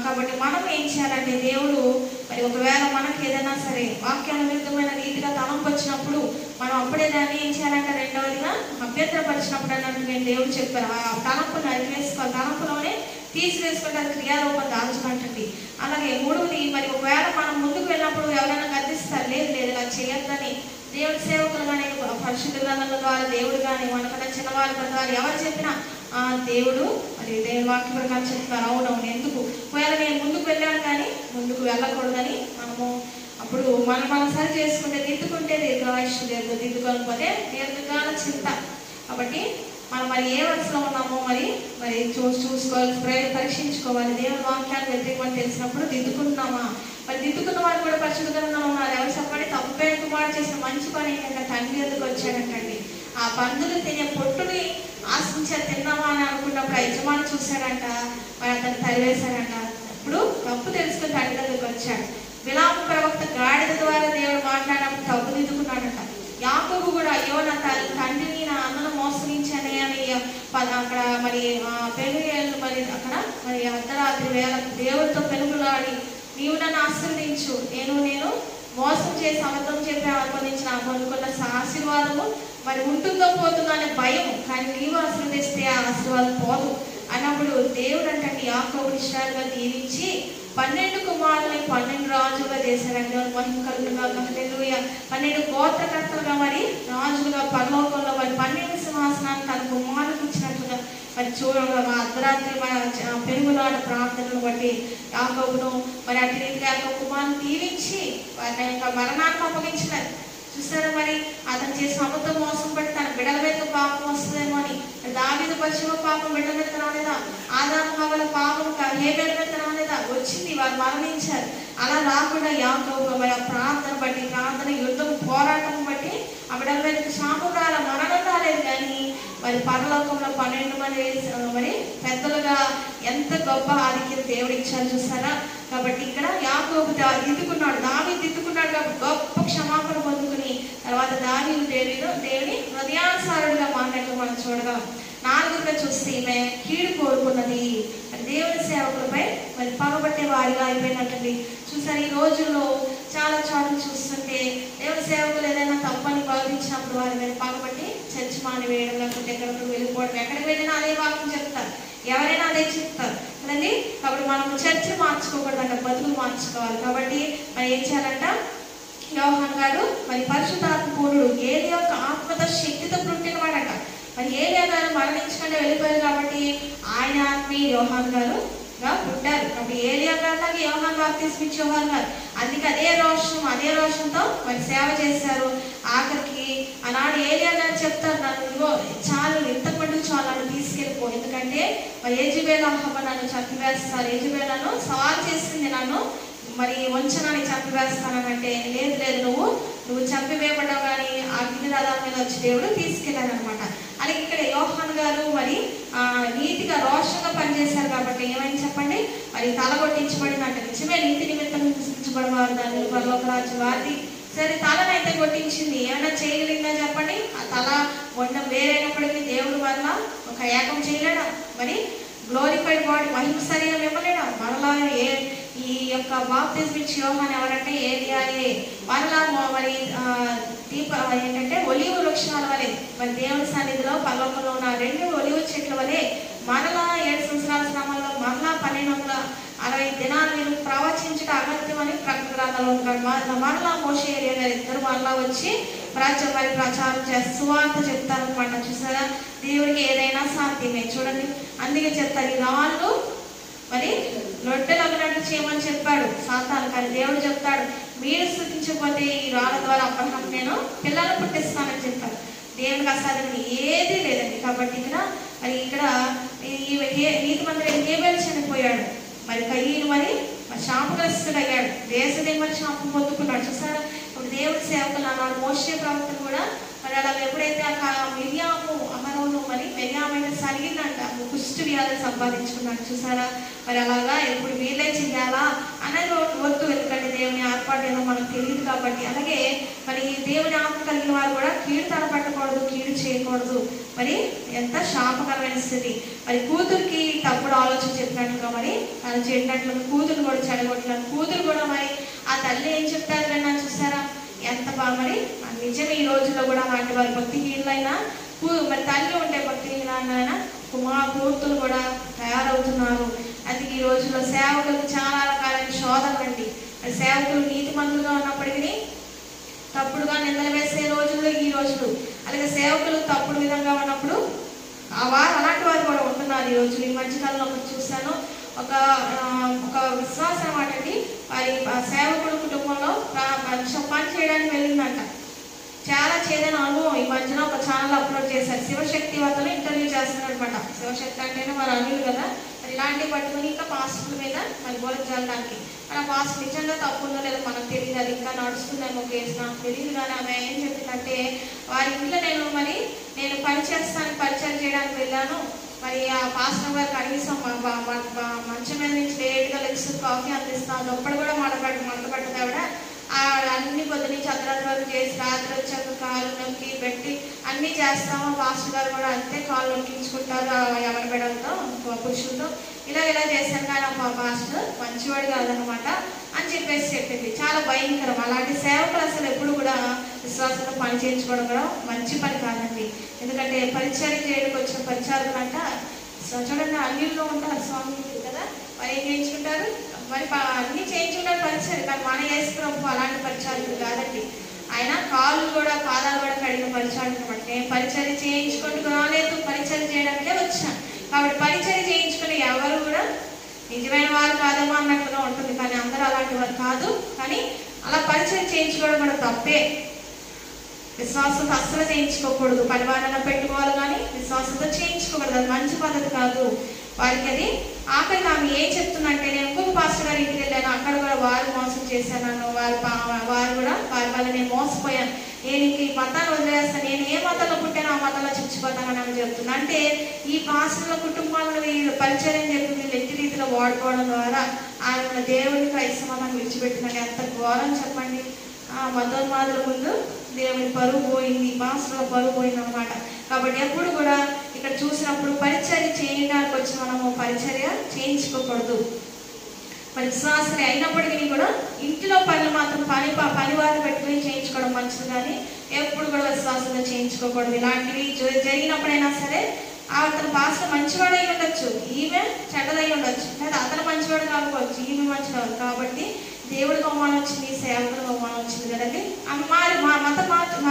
[SPEAKER 1] కాబట్టి మనం ఏం చేయాలంటే దేవుడు మరి ఒకవేళ మనకి ఏదైనా సరే వాక్యాల విరుద్ధమైన రీతిగా తలంపు వచ్చినప్పుడు మనం అప్పుడే దాన్ని ఏం చేయాలంటే రెండవదిగా అభ్యంతరపరిచినప్పుడు అన్నట్టు నేను దేవుడు చెప్పారు ఆ తలంపును నరివేసుకోవాలి, తలంపులోనే తీసివేసుకుంటే అది క్రియారూపం దాల్చుకుంటుంది. అలాగే మూడవది మరి ఒకవేళ మనం ముందుకు వెళ్ళినప్పుడు ఎవరైనా గద్దిస్తారు, లేదు ఇలా చేయొద్దని దేవుడి సేవకులు కానీ పరిశుద్ధ గ్రంథాల ద్వారా దేవుడు కానీ మనకన్నా చిన్నవాళ్ళ ద్వారా ఎవరు చెప్పినా దేవుడు మరి దేవుడి వాక్య ప్రకారం చెప్తారు. అవునవును, ఎందుకు ఒకవేళ నేను ముందుకు వెళ్ళాను కానీ ముందుకు వెళ్ళకూడదని మనము అప్పుడు మనం సరి చేసుకుంటే దిద్దుకుంటే దీర్ఘాయుష్యం లేదు, దిద్దుకోకపోతే దీర్ఘకాల చింత. కాబట్టి మనం మరి ఏ వరుసలో ఉన్నామో మరి చూసుకోవాలి, పరీక్షించుకోవాలి. దేవుడి వాక్యాన్ని వ్యతిరేకమని తెలిసినప్పుడు దిద్దుకుంటున్నామా? మరి దిద్దుకున్న వారు కూడా పరిశుద్ధ గ్రంథంలో ఉన్నారు. ఎవరు చెప్పండి? తప్పే కుమారుడు చేసిన మంచి పని ఏంటంటే తండ్రి ఎందుకు వచ్చాడంటండి. ఆ పందులు తినే పొట్టుని ఆశించారు, తిన్నామా అని అనుకున్నప్పుడు యజమాని చూశాడంట, మరి అతను తరివేశాడంట. ఇప్పుడు తప్పు తెలుసుకుని తండ్రి దగ్గరికి వచ్చాడు. బిలాము ప్రవక్త గాడిద ద్వారా దేవుడు మాట్లాడినప్పుడు తప్పు దిద్దుకున్నాడంట. యాకోబు కూడా అయ్యో నా తండ్రిని నా అన్నను మోసగించానే అని అక్కడ మరి పెనుగేళ్ళు మరి అక్కడ మరి అర్ధరాత్రి వేళ దేవుడితో పెనుగులాడి నీవు నన్ను ఆశీర్వదించు, నేను మోసం చేసి అబద్ధం చెప్పి అనుకున్న ఆశీర్వాదము మరి ఉంటుందో పోతుందో అనే భయం, కానీ నీవు ఆశీర్వదిస్తే ఆ ఆశీర్వాదం పోదు అన్నప్పుడు దేవుడు అంటే యాకోబుని ఇష్టాలుగా దీవించి 12 కుమారులని 12 రాజులుగా చేశారండి. మహిమ కలుగుగా. హల్లెలూయా. 12 గోత్రకర్తలుగా మరి రాజులుగా పరలోకంలో మరి 12 సింహాసనాన్ని తన కుమారులకు ఇచ్చినట్లుగా మరి చూడగా అర్ధరాత్రి పెరుగులాడ ప్రార్థనలు బట్టి యాకోబును మరి అటు రీతిగా కుమారుని దీవించి వారిని యొక్క మరణాన్ని అప్పగించినారు. చూసారా మరి అతను చేసిన అబద్ధం మోసం బట్టి తన బిడ్డల మీద పాపం వస్తుందేమో అని. దావీదు పశ్చిమ పాపం బిడ్డల మీద రాలేదా? ఆదాము హవ్వల పాపం హేబెలు మీద రాలేదా? వచ్చింది, వారు మరణించారు. అలా రాకుండా యాకోబు మరి ఆ ప్రార్థన బట్టి, ప్రార్థన యుద్ధం పోరాటం బట్టి ఆ బిడ్డల మీద శాపం రాలే, మరణం రాలేదు. కానీ మరి పరలోకంలో 12 మంది మరి పెద్దలుగా ఎంత గొప్ప ఆధిక్యత దేవుడు ఇచ్చారు చూసారా. కాబట్టి ఇక్కడ యాకోబు దిద్దుకున్నాడు, దావీదు దిద్దుకున్నాడు కాబట్టి గొప్ప క్షమాపణ పొందుకుని తర్వాత దావీదు దేవుని హృదయానుసారుడిగా మారినట్లు మనం చూడగలం. 4గా చూస్తే ఈమె కీడు కోరుకున్నది. దేవుని సేవకులపై మరి పగబట్టే వారిగా అయిపోయినట్టుంది. చూసారు ఈ రోజుల్లో చాలా చోట్ల చూస్తుంటే దేవుని సేవకులు ఏదైనా తప్పని భావించినప్పుడు వారి మీద పగబట్టి చర్చి మాని వేయడం, లేకపోతే ఎక్కడికి వెళ్ళిపోవడం, ఎక్కడికి వెళ్ళినా అదే వాక్యం చెప్తారు, ఎవరైనా అదే చెప్తారు కదండి. కాబట్టి మనం చర్చి మార్చుకోకూడదంట, బతుకులు మార్చుకోవాలి. కాబట్టి మరి ఏం చేయాలంట, యోహాను గారు మరి పరిశుద్ధాత్మ పూర్ణుడు, ఏలి యొక్క ఆత్మతో శక్తితో పుట్టినవాడట. మరి ఏలియా గారు మరణించకుండా వెళ్ళిపోయారు కాబట్టి ఆయన ఆత్మీయ యోహాను గారు పుట్టారు. కాబట్టి ఏలియా గారు యోహాను బాప్తిస్మం ఇచ్చే యోహాను గారు అందుకే అదే రోషంతో మరి సేవ చేశారు. ఆఖరికి ఆనాడు ఏలియా గారు చెప్తారు, నన్ను చాలు, ఇంతకు చాలు, నన్ను తీసుకెళ్ళిపో, ఎందుకంటే మరి యెజెబెలు హవ్వ నన్ను చంపివేస్తారు, యెజెబెలు సవాల్ చేసింది, నన్ను మరి వంచనాన్ని చంపివేస్తానంటే లేదు నువ్వు చంపివేయబడ్డావు కానీ ఆ గిన్నె రథాల మీద వచ్చి దేవుడు తీసుకెళ్ళాడు అనమాట. అలాగే ఇక్కడ యోహాను గారు మరి నీతిగా రోషంగా పనిచేశారు కాబట్టి ఏమైంది చెప్పండి, మరి తల కొట్టించబడిందంట. నిజమే, నీతి నిమిత్తం హింసించబడేవారు దాన్ని పరలోక రాజ్యం వారిది. సరే, తలనైతే కొట్టించింది, ఏమైనా చేయగలిగిందా చెప్పండి? ఆ తల మొండం వేరైనప్పటికీ దేవుడు వల్ల ఒక ఏకం చేయలేడా? మరి గ్లోరిఫైడ్ బాడీ, మహిమ శరీరం ఇవ్వలేడా? మరలా ఈ యొక్క బాప్తిజం ఇచ్చే యోహాను ఎవరంటే ఏలియాయే. మరలా మరి ఏంటంటే ఒలివ వృక్షాల వలె మరి దేవుని సన్నిధిలో పరలోకంలో ఉన్న 2 ఒలివ చెట్ల వలె మరలా 7 సంవత్సరాల శ్రమంలో మరలా 1260 దినాలు మీరు ప్రవచించుట అగత్యం అని ప్రకటన గ్రంథంలో ఉంటాడు. మరలా మోషే ఏలియా గారు ఇద్దరు మరలా వచ్చి మరి ప్రచారం చేస్తారు, సువార్త చెప్తారనమాట. చూసారా, దేవుడికి ఏదైనా సాధ్యమే. చూడండి, అందుకే చెప్తారు, ఈ రాళ్ళు మరి రొట్టెలగినట్టు చేయమని చెప్పాడు సాతాను. కానీ దేవుడు చెప్తాడు, మీరు స్థుతించకపోతే ఈ రాళ్ళ ద్వారా అబ్రహాం నేను పిల్లలు పుట్టిస్తానని చెప్పాడు. దేవునికి అసాధ్యం ఏదీ లేదండి. కాబట్టి ఇక్కడ నీతి మంత్రి హేబెలు చనిపోయాడు, మరి కయ్యను మరి శాపగ్రస్తుడు అయ్యాడు, దేశదేమని శాపం పొందుకున్నాడు. చూసారా, ఇప్పుడు దేవుడి సేవకులు అన్నాడు. మోషే ప్రవక్త కూడా మరి అలా ఎప్పుడైతే మిరియాము అహరోను మరి మిరియామైనా సరిగిందంట, కుష్టి వ్యాధులు సంపాదించుకున్నాడు. చూసారా, మరి అలాగా ఎప్పుడు వీలే చెయ్యాలా అనేది వద్దు, ఎందుకంటే దేవుని ఏర్పాటు ఏదో మనకు తెలియదు కాబట్టి. అలాగే మరి దేవుని ఆత్మ కలిగిన వారు కూడా కీడు తడపట్టకూడదు, కీడు చేయకూడదు. మరి ఎంత శాపకరమైన స్థితి. మరి కూతురికి తప్పుడు ఆలోచన చెప్పినట్టుగా మరి తను చెప్పినట్లుగా కూతురు కూడా చెడగొట్టినారు. కూతురు కూడా మరి ఆ తల్లి ఏం చెప్తారు కన్నా చూసారా, ఎంత బాగా మరి నిజం. ఈ రోజుల్లో కూడా అలాంటి వారి భక్తిహీనులైనా మరి తల్లి ఉంటే భక్తిహీనైనా కూతురు కూడా తయారవుతున్నారు. అది ఈ రోజుల్లో సేవకులకు చాలా రకాలైన శోధనలు అండి. సేవకులు నీతి మంతులుగా ఉన్నప్పటికీ తప్పుడుగా నిందలు వేసే రోజుల్లో ఈ రోజులు. అలాగే సేవకులు తప్పుడు విధంగా ఉన్నప్పుడు అలాంటి వారు కూడా ఉంటున్నారు ఈ రోజులు. ఈ మధ్యకాలంలో ఒకటి చూశాను, ఒక విశ్వాసం అన్నమాట అండి. వారి సేవకుడు కుటుంబంలో పని చేయడానికి వెళ్ళిందంట. చాలా చేదైన అనుభవం. ఈ మధ్యన ఒక ఛానల్ అప్లోడ్ చేశారు, శివశక్తి వద్దలో ఇంటర్వ్యూ చేస్తున్నారు అనమాట. శివశక్తి అంటేనే వారు అనిలు కదా, మరి ఇలాంటివి పట్టుకుని ఇంకా పాస్టర్ల మీద మరి బోధించడానికి మన పాస్టర్ నిజంగా తప్పు ఉందో లేదో మనకు తెలియదు, అది ఇంకా నడుస్తుందేమో కేసు నాకు తెలియదు. కానీ ఆమె ఏం చెప్పిందంటే, వారి ఇంట్లో నేను పని చేస్తాను, పరిచయం చేయడానికి వెళ్ళాను. మరి ఆ పాస్టర్ గారు కనీసం మంచం మీద నుంచి లేట్గా లెగ్స్ కాఫీ అందిస్తాను, అప్పుడు కూడా మంటపడ్డది ఆవిడ. అన్ని పొద్దు నుంచి అర్ధరాత్రి వరకు చేసి రాత్రి వచ్చాక కాళ్ళు నొక్కి పెట్టి అన్నీ చేస్తాము. పాస్టర్ గారు కూడా అంతే, కాళ్ళు నొక్కించుకుంటారు ఎవరి బిడ్డలతో పురుషులతో. ఇలా చేశాను కానీ ఆ పాస్టర్ మంచివాడు కాదనమాట అని చెప్పింది. చాలా భయంకరం. అలాంటి సేవకులు అసలు ఎప్పుడు కూడా విశ్వాసంతో పని చేయించుకోవడం కూడా మంచి పని కాదండి. ఎందుకంటే పరిచయం చేయడానికి వచ్చిన పరిచారకులు అంట చూడండి అన్నిల్లో ఉంటారు స్వామి కదా, మరి ఏం చేయించుకుంటారు, మరి అన్ని చేయించుకుంటారు పరిచయం, కానీ మన యేసుప్రభు అలాంటి పరిచయాలు కాదండి. ఆయన కాళ్ళు కూడా పాదాలు కూడా కడిగిన పరిచయాలు అనమాట. నేను పరిచయం చేయించుకుంటూ రాలేదు, పరిచయం చేయడానికే వచ్చాను. కాబట్టి పరిచయం చేయించుకుని ఎవరు కూడా నిజమైన వారు కాదేమో అన్నట్లుగా ఉంటుంది, కానీ అందరూ అలాంటి వారు కాదు. కానీ అలా పరిచయం చేయించుకోవడం కూడా తప్పే. విశ్వాసంతో అస్సలు చేయించుకోకూడదు. పరివారంగా పెట్టుకోవాలి కానీ విశ్వాసంతో చేయించుకోకూడదు, అది మంచి పద్ధతి కాదు. వారికి అది ఆఖరికి ఆమె ఏం చెప్తుందంటే, నేను ఇంకొక పాస్టర్ గారి ఇంటికి వెళ్ళాను, అక్కడ కూడా వారు మోసం చేశాను నన్ను, వారు కూడా వారి వల్ల నేను మోసపోయాను, నేను ఇంక ఈ మతాన్ని వదిలేస్తాను, నేను ఏ మతంలో పుట్టానో ఆ మతంలో చచ్చిపోతానని ఆమె చెప్తున్నా. అంటే ఈ పాస్టర్ల కుటుంబాలను వీళ్ళు పరిచయం చెప్పి వీళ్ళు ఎట్టి రీతిలో వాడుకోవడం ద్వారా ఆమె దేవుని క్రైస్తవ మతాన్ని విడిచిపెట్టిందని ఎంత ఘోరం చెప్పండి. మతోన్మాదుల ముందు దేవుని పరువు పోయింది, పాస్టర్ల పరువు పోయింది అనమాట. కాబట్టి ఎప్పుడు కూడా ఇక్కడ చూసినప్పుడు పరిచర్య చేయడానికి వచ్చి మనము పరిచర్య చేయించుకోకూడదు. మరి విశ్వాసనే అయినప్పటికీ కూడా ఇంటిలో పనులు మాత్రం పనివారు పెట్టుకుని చేయించుకోవడం మంచిది, కానీ ఎప్పుడు కూడా విశ్వాసంగా చేయించుకోకూడదు. ఇలాంటివి జరిగినప్పుడైనా సరే అతను పాస్టర్ మంచివాడై ఉండొచ్చు, ఈమె చెడ్డదై ఉండొచ్చు, లేదా అతను మంచివాడు కాకపోవచ్చు, ఈమె మంచివాడు. కాబట్టి దేవుడికి అవమానం వచ్చింది, సేవకుడికి అవమానం వచ్చింది కదండి. ఆమె మా మతం మాత్రం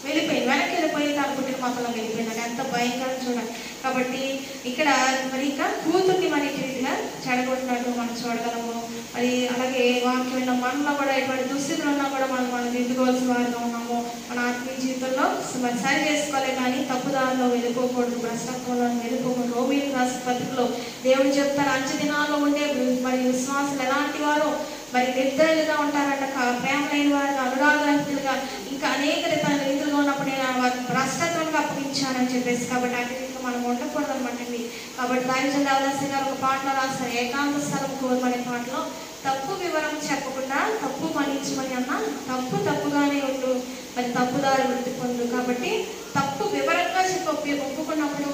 [SPEAKER 1] వెళ్ళిపోయింది, వెనక్కి వెళ్ళిపోయి తన పుట్టిన మతంలో వెళ్ళిపోయింది. అది ఎంత భయంకరం చూడండి. కాబట్టి ఇక్కడ మరి ఇంకా కూతుర్ని మరి రీతిగా చెడగొట్టినట్టు మనం చూడగలము. మరి అలాగే వాక్యమైన మనలో కూడా ఎటువంటి దుస్థితులు ఉన్నా కూడా మనం దిద్దుకోవాల్సిన వారిగా ఉన్నాము. మన ఆత్మీయ జీవితంలో మరి సరి చేసుకోలే కానీ తప్పుదారిలో వెళ్ళిపోకూడదు, భ్రష్టత్వంలో వెళ్ళిపోకూడదు. రోమీయులకు రాసిన పత్రికలో దేవుడు చెప్తారు, అంచె దినాల్లో ఉండే మరి విశ్వాసులు ఎలాంటి వారో మరి నిర్దయులుగా ఉంటారంట, ప్రేమ లేని వారుగా, అనురాగరహితులుగా, ఇంకా అనేక రీతులుగా ఉన్నప్పుడు నేను వారిని భ్రష్టత్వానికి అప్పగించానని చెప్పేసి. కాబట్టి అటు రీతిలో మనం ఉండకూడదు అనమాట. కాబట్టి దారిజన్ దేవదాసి గారు ఒక పాటలో రాస్తారు, ఏకాంత స్థలం కోరమనే పాటలో తప్పు వివరం చెప్పకుండా తప్పు మన్నించమని అన్న, తప్పుగానే ఉండు, మరి తప్పుదారి వృద్ధి పొందు. కాబట్టి తప్పు వివరంగా ఒప్పుకున్నప్పుడు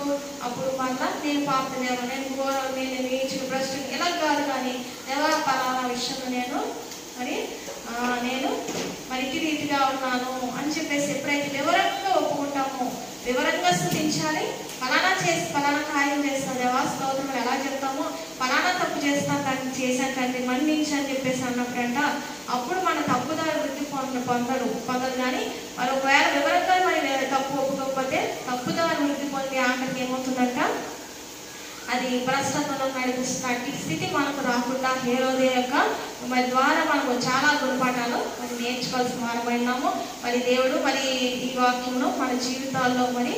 [SPEAKER 1] అప్పుడు మళ్ళా నేను పాపదేవా, నేను వేయించిన భ్రష్టు ఎలా కాదు, కానీ దేవా పలానా విషయంలో నేను ఇటు రీతిగా ఉన్నాను అని చెప్పేసి ఎప్పుడైతే వివరంగా ఒప్పుకుంటామో, వివరంగా స్థుతించాలి. పలానా కార్యం చేస్తాను దేవా స్తోత్రం ఎలా చెప్తామో, పలానా తప్పు చేస్తాను, దాన్ని చేశాను తండ్రి మన్నించి అని చెప్పేసి అన్నప్పుడంట అప్పుడు మన తప్పుదారి వృద్ధి పొందడు. కానీ మరి ఒకవేళ వివరంగా మరి తప్పు ఒప్పుకోకపోతే తప్పుదారి వృద్ధి పొంది ఆఖరికి ఏమవుతుందంట, అది భ్రష్టత్వంలో నడిపిస్తున్న స్థితి మనకు రాకుండా హేరోదే యొక్క మరి ద్వారా మనకు చాలా గుణపాఠాలు మరి నేర్చుకోవాల్సిన వారమైనాము. మరి దేవుడు మరి ఈ వాక్యమును మన జీవితాల్లో మరి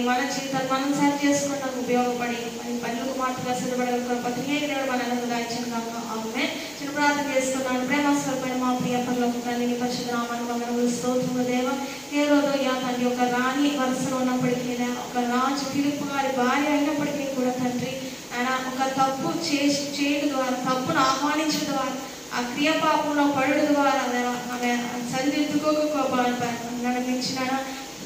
[SPEAKER 1] మన జీవితాలు మనం సరి చేసుకోవడానికి ఉపయోగపడి మరి పనులకు మాత్రమే సిద్ధపడగలిగే దేవుడు మనందరూ దాయించిన ఆమె చిన్న ప్రార్థన చేసుకున్నాను. ప్రేమస్వరూపమైన మా ప్రియ పరలోక తండ్రి పరిశుద్ధ నామాన్ని వందనములు స్తోత్రములు దేవా. హేరోదు యా తండ్రి ఒక రాణి వరుసలో ఉన్నప్పటికీ, ఒక రాజు ఫిలిప్పు గారి భార్య అయినప్పటికీ కూడా తండ్రి ఆయన ఒక తప్పు చేయడం ద్వారా, తప్పును ఆహ్వానించడం ద్వారా, ఆ క్రియాపాపంలో పడుడు ద్వారా ఆమె సరిదిద్దుకోక నడిపించిన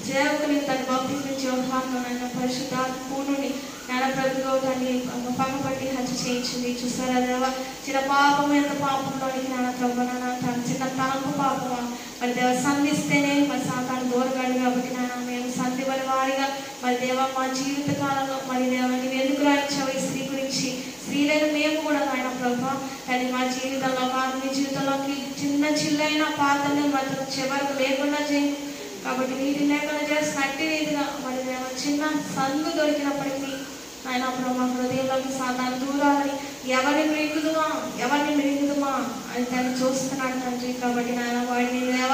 [SPEAKER 1] సేవకుని తన భక్తి నుంచి వ్యవహారంలో పరిశుద్ధాత్మ పూర్ణుని జ్ఞాన ప్రభుత్వం దాన్ని పగబట్టి హత్య చేయించింది. చూసారా దేవా, చిన్న పాపం ఎంత పాపంలోనికి నాన్న ప్రభు తన చిన్న తలంపు పాపమా మరి దేవ సంధిస్తేనే మరి సాతాను దూరగాడు. కాబట్టి నాన్న మేము సంధి వారిగా మరి దేవ మా జీవిత కాలంలో మరి దేవ నీవు ఎందుకు రాయించావు ఈ స్త్రీ గురించి, స్త్రీలైన మేము కూడా ఆయన ప్రభు కానీ మా జీవితంలో మీ జీవితంలోకి చిన్న చిల్లైన పాత్రలు మాత్రం చివరకు లేకుండా చేయి. కాబట్టి వీటిని లేకుండా చేసిన అట్టి రీతిగా మరి చిన్న సందు దొరికినప్పటికీ ఆయన ప్రభు హృదయంలోకి సాధారణ దూరాలని ఎవరిని మిరుగుదుమా అని దాన్ని చూస్తున్నాడు తండ్రి. కాబట్టి నాయన వాడిని దేవ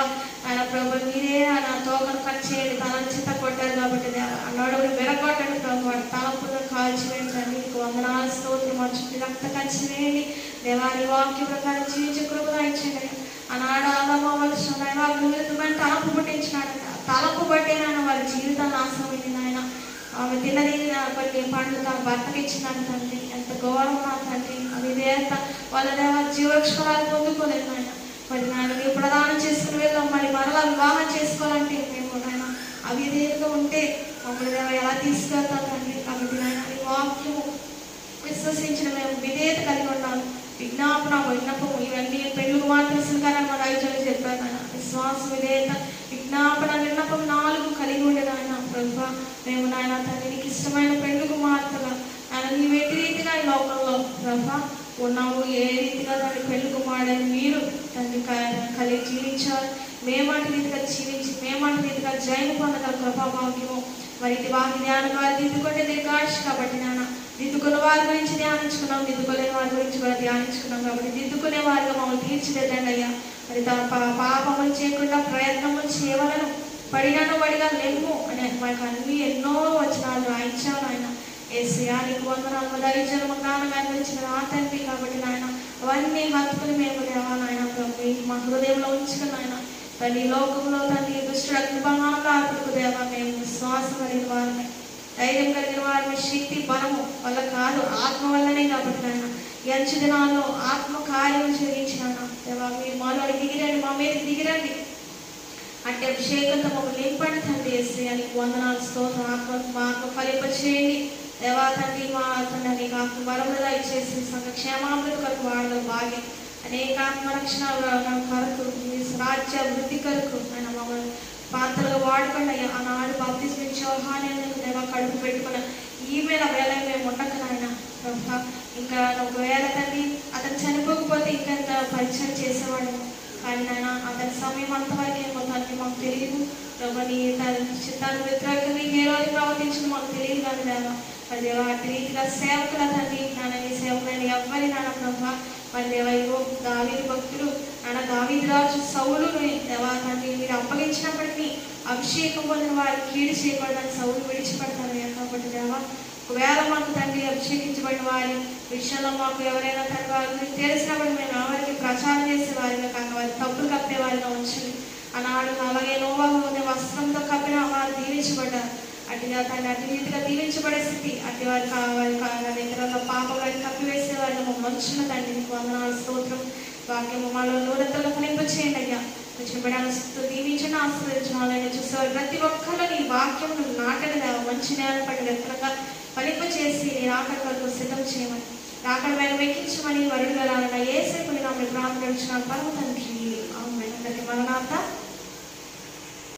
[SPEAKER 1] ఆయన ప్రభు మీరే ఆయన తోకను కట్ చేయండి, తలని చిత్త కొట్టారు. కాబట్టి నడువుని విరగొట్టండి ప్రభు, వాడి తలపులను కాల్చివేయండి తండ్రి. నీకు వందనాలు స్తోత్రం, మా చుట్టూ రక్త కంచి వేయండి దేవాని వాక్య ప్రకారం జీవించే కృపగా ఇచ్చండి. ఆనాడు ఆదమవలసిన నాయన అభివృద్ధి తలపు పుట్టించినాడు, తలపు పట్టేనాయన వారి జీవితాన్ని నాశనమైంది నాయన. ఆమె తిన్నది కొన్ని పండ్లు తన భర్తకి ఇచ్చినాడు తండ్రి. ఎంత గౌరవం నా తండ్రి, అది దేవత వాళ్ళ దేవ జీవక్షణాలు పొందుకోలేదు నాయన. మరి నాయన నీవు ప్రదానం చేసుకుని వెళ్దాం, మరి మరలా వివాహం చేసుకోవాలంటే మేము నాయన అవిధేయులుగా ఉంటే మమ్మల్ని దేవ ఎలా తీసుకెళ్తాం తండ్రి. కాబట్టి నాయన నీ వాక్యము విశ్వసించిన మేము విధేయత కలిగి ఉన్నాము. విన్నపము ఇవన్నీ పెళ్ళికి మాత్రం సుఖాన్ని మన రైతులు చెప్పారు నాయన. విశ్వాస విధేయత విజ్ఞాపన విన్నపం 4 కలిగి ఉండేది ఆయన ప్రభు. మేము నాయన తండ్రి నీకు ఇష్టమైన పెళ్ళికి మాత్రగా ఆయన నీ వెట్టి రీతిగా ఈ లోకంలో ప్రభు ఉన్నాము. ఏ రీతిగా దాన్ని పెళ్లి కుమారుడని మీరు తండ్రి కలిగి జీవించాలి. మేమాట రీతిగా జీవించి మేమాట రీతిగా జయం పొందగల కృపాభాగ్యము మరి ఇది వాకి ధ్యానం వారు దిద్దుకుంటే దీర్ఘాయుష కాబట్టి నాన్న దిద్దుకున్న వారి గురించి ధ్యానించుకున్నాం, దిద్దుకోలేని వారి గురించి కూడా ధ్యానించుకున్నాం. కాబట్టి దిద్దుకునే వారిగా మమ్మల్ని తీర్చిదిద్దండి అయ్యా. మరి పాపములు చేయకుండా ప్రయత్నములు చేయవలను, పడినను పడిగా లేము అని మాకు అన్ని ఎన్నో వచనాలు రాయించాను ఆయన. ఏసయ్యా నీకు వందనాలు. దైవజనము జ్ఞానం అనుభవించిన ఆ తండ్రి కాబట్టి నాయన అవన్నీ హత్తుకుని మేము లేవా నాయన మా హృదయంలో ఉంచుకుని నాయన తల్లి లోకంలో తండ్రి దుష్టుడు అగ్నిభంగానంలో ఆడుకు దేవా మేము విశ్వాసం కలిగిన వారిని, ధైర్యం కలిగిన వారిని, శక్తి బలము వల్ల కాదు ఆత్మ వల్లనే కాబట్టి నాయన ఎంచు దినాల్లో ఆత్మ కార్యం జరిగించినాను దేవా. మీరు మాలో దిగిరండి, మా మీద దిగిరండి అంటే అభిషేకంతో మమ్మల్ని నింపండి తండ్రి. ఏసయ్యా నీకు వందనాలు స్తోత్రం. ఆత్మ ఫలింప చేయండి దేవా తండ్రి. మా తండ్రి అనేక ఆత్మ బలములు దయచేసి సంఘ క్షేమాభివృద్ధి కొరకు వాడగల భాగ్యం, అనేక ఆత్మరక్షణ కొరకు రాజ్య వృద్ధి కొరకు ఆయన మమ్మల్ని పాత్రలుగా వాడుకోండి అయ్యా. ఆనాడు బాప్తిస్మ యోహానే దేవా కడుపు పెట్టుకున్న ఈవేళ వేళ మేము ఉండకనాయన ప్రభా. ఇంకా ఒకవేళ తండ్రి అతను చనిపోకపోతే ఇంకా పరిచయం చేసేవాడు కానీ నాయన అతని సమయం అంతవరకు ఏమో తండ్రి మాకు తెలియదు ప్రభా. నీ చిత్తాన్ని వ్యతిరేకంగా ఏ రోజు ప్రవర్తించింది మాకు తెలియదు కానీ దేవా మరి దేవా అటు రీతిగా సేవకుల తండ్రి నాన్న నీ సేవకులని ఎవ్వరి నాన్న ప్రభా మరి దేవా ఇగో దావీదు భక్తులు నాన్న దావీదు రాజు సౌలుని దేవా తండ్రి మీరు అప్పగించినప్పటికీ అభిషేకం పొందిన వారు కీడు చేయబడడానికి సౌలు విడిచిపెడతారు కాబట్టి దేవా ఒకవేళ మాకు తండ్రి అభిషేకించబడిన వారి విషయంలో మాకు ఎవరైనా తండ్రి వారిని తెలిసినప్పుడు మేము ఎవరికి ప్రచారం చేసే వారిగా కాక వారి తప్పులు కప్పే వారిగా ఉంచండి. ఆనాడు అలాగే నోవాహు వస్త్రంతో కప్పిన వారు దీవించబడ్డారు. అటుగా తండ్రి అటు రీతిగా దీవించబడే స్థితి అటు వారి తర్వాత పాప వారిని కప్పివేసే వారిని మమ్మల్ని ఉంచిన తండ్రి నీకు వందనాలు స్తోత్రం. వాక్యము మాలో నూనెతలో ఫలింపచేయండి అయ్యా. చెప్పడానికి దీవించిన ఆశ్రయించిన వాళ్ళని చూసేవారు ప్రతి ఒక్కరు నీ వాక్యం నాటని మంచి నేల పడి వ్యక్తంగా ఫలింప చేసి నేను ఆకలి వరకు సిద్ధం చేయమని ఆకలి మీద వెక్కించమని వరుడు వెళ్ళాలన్న ఏ సేపు నేను ప్రార్థన పరమ తండ్రి ఆమె మరణాత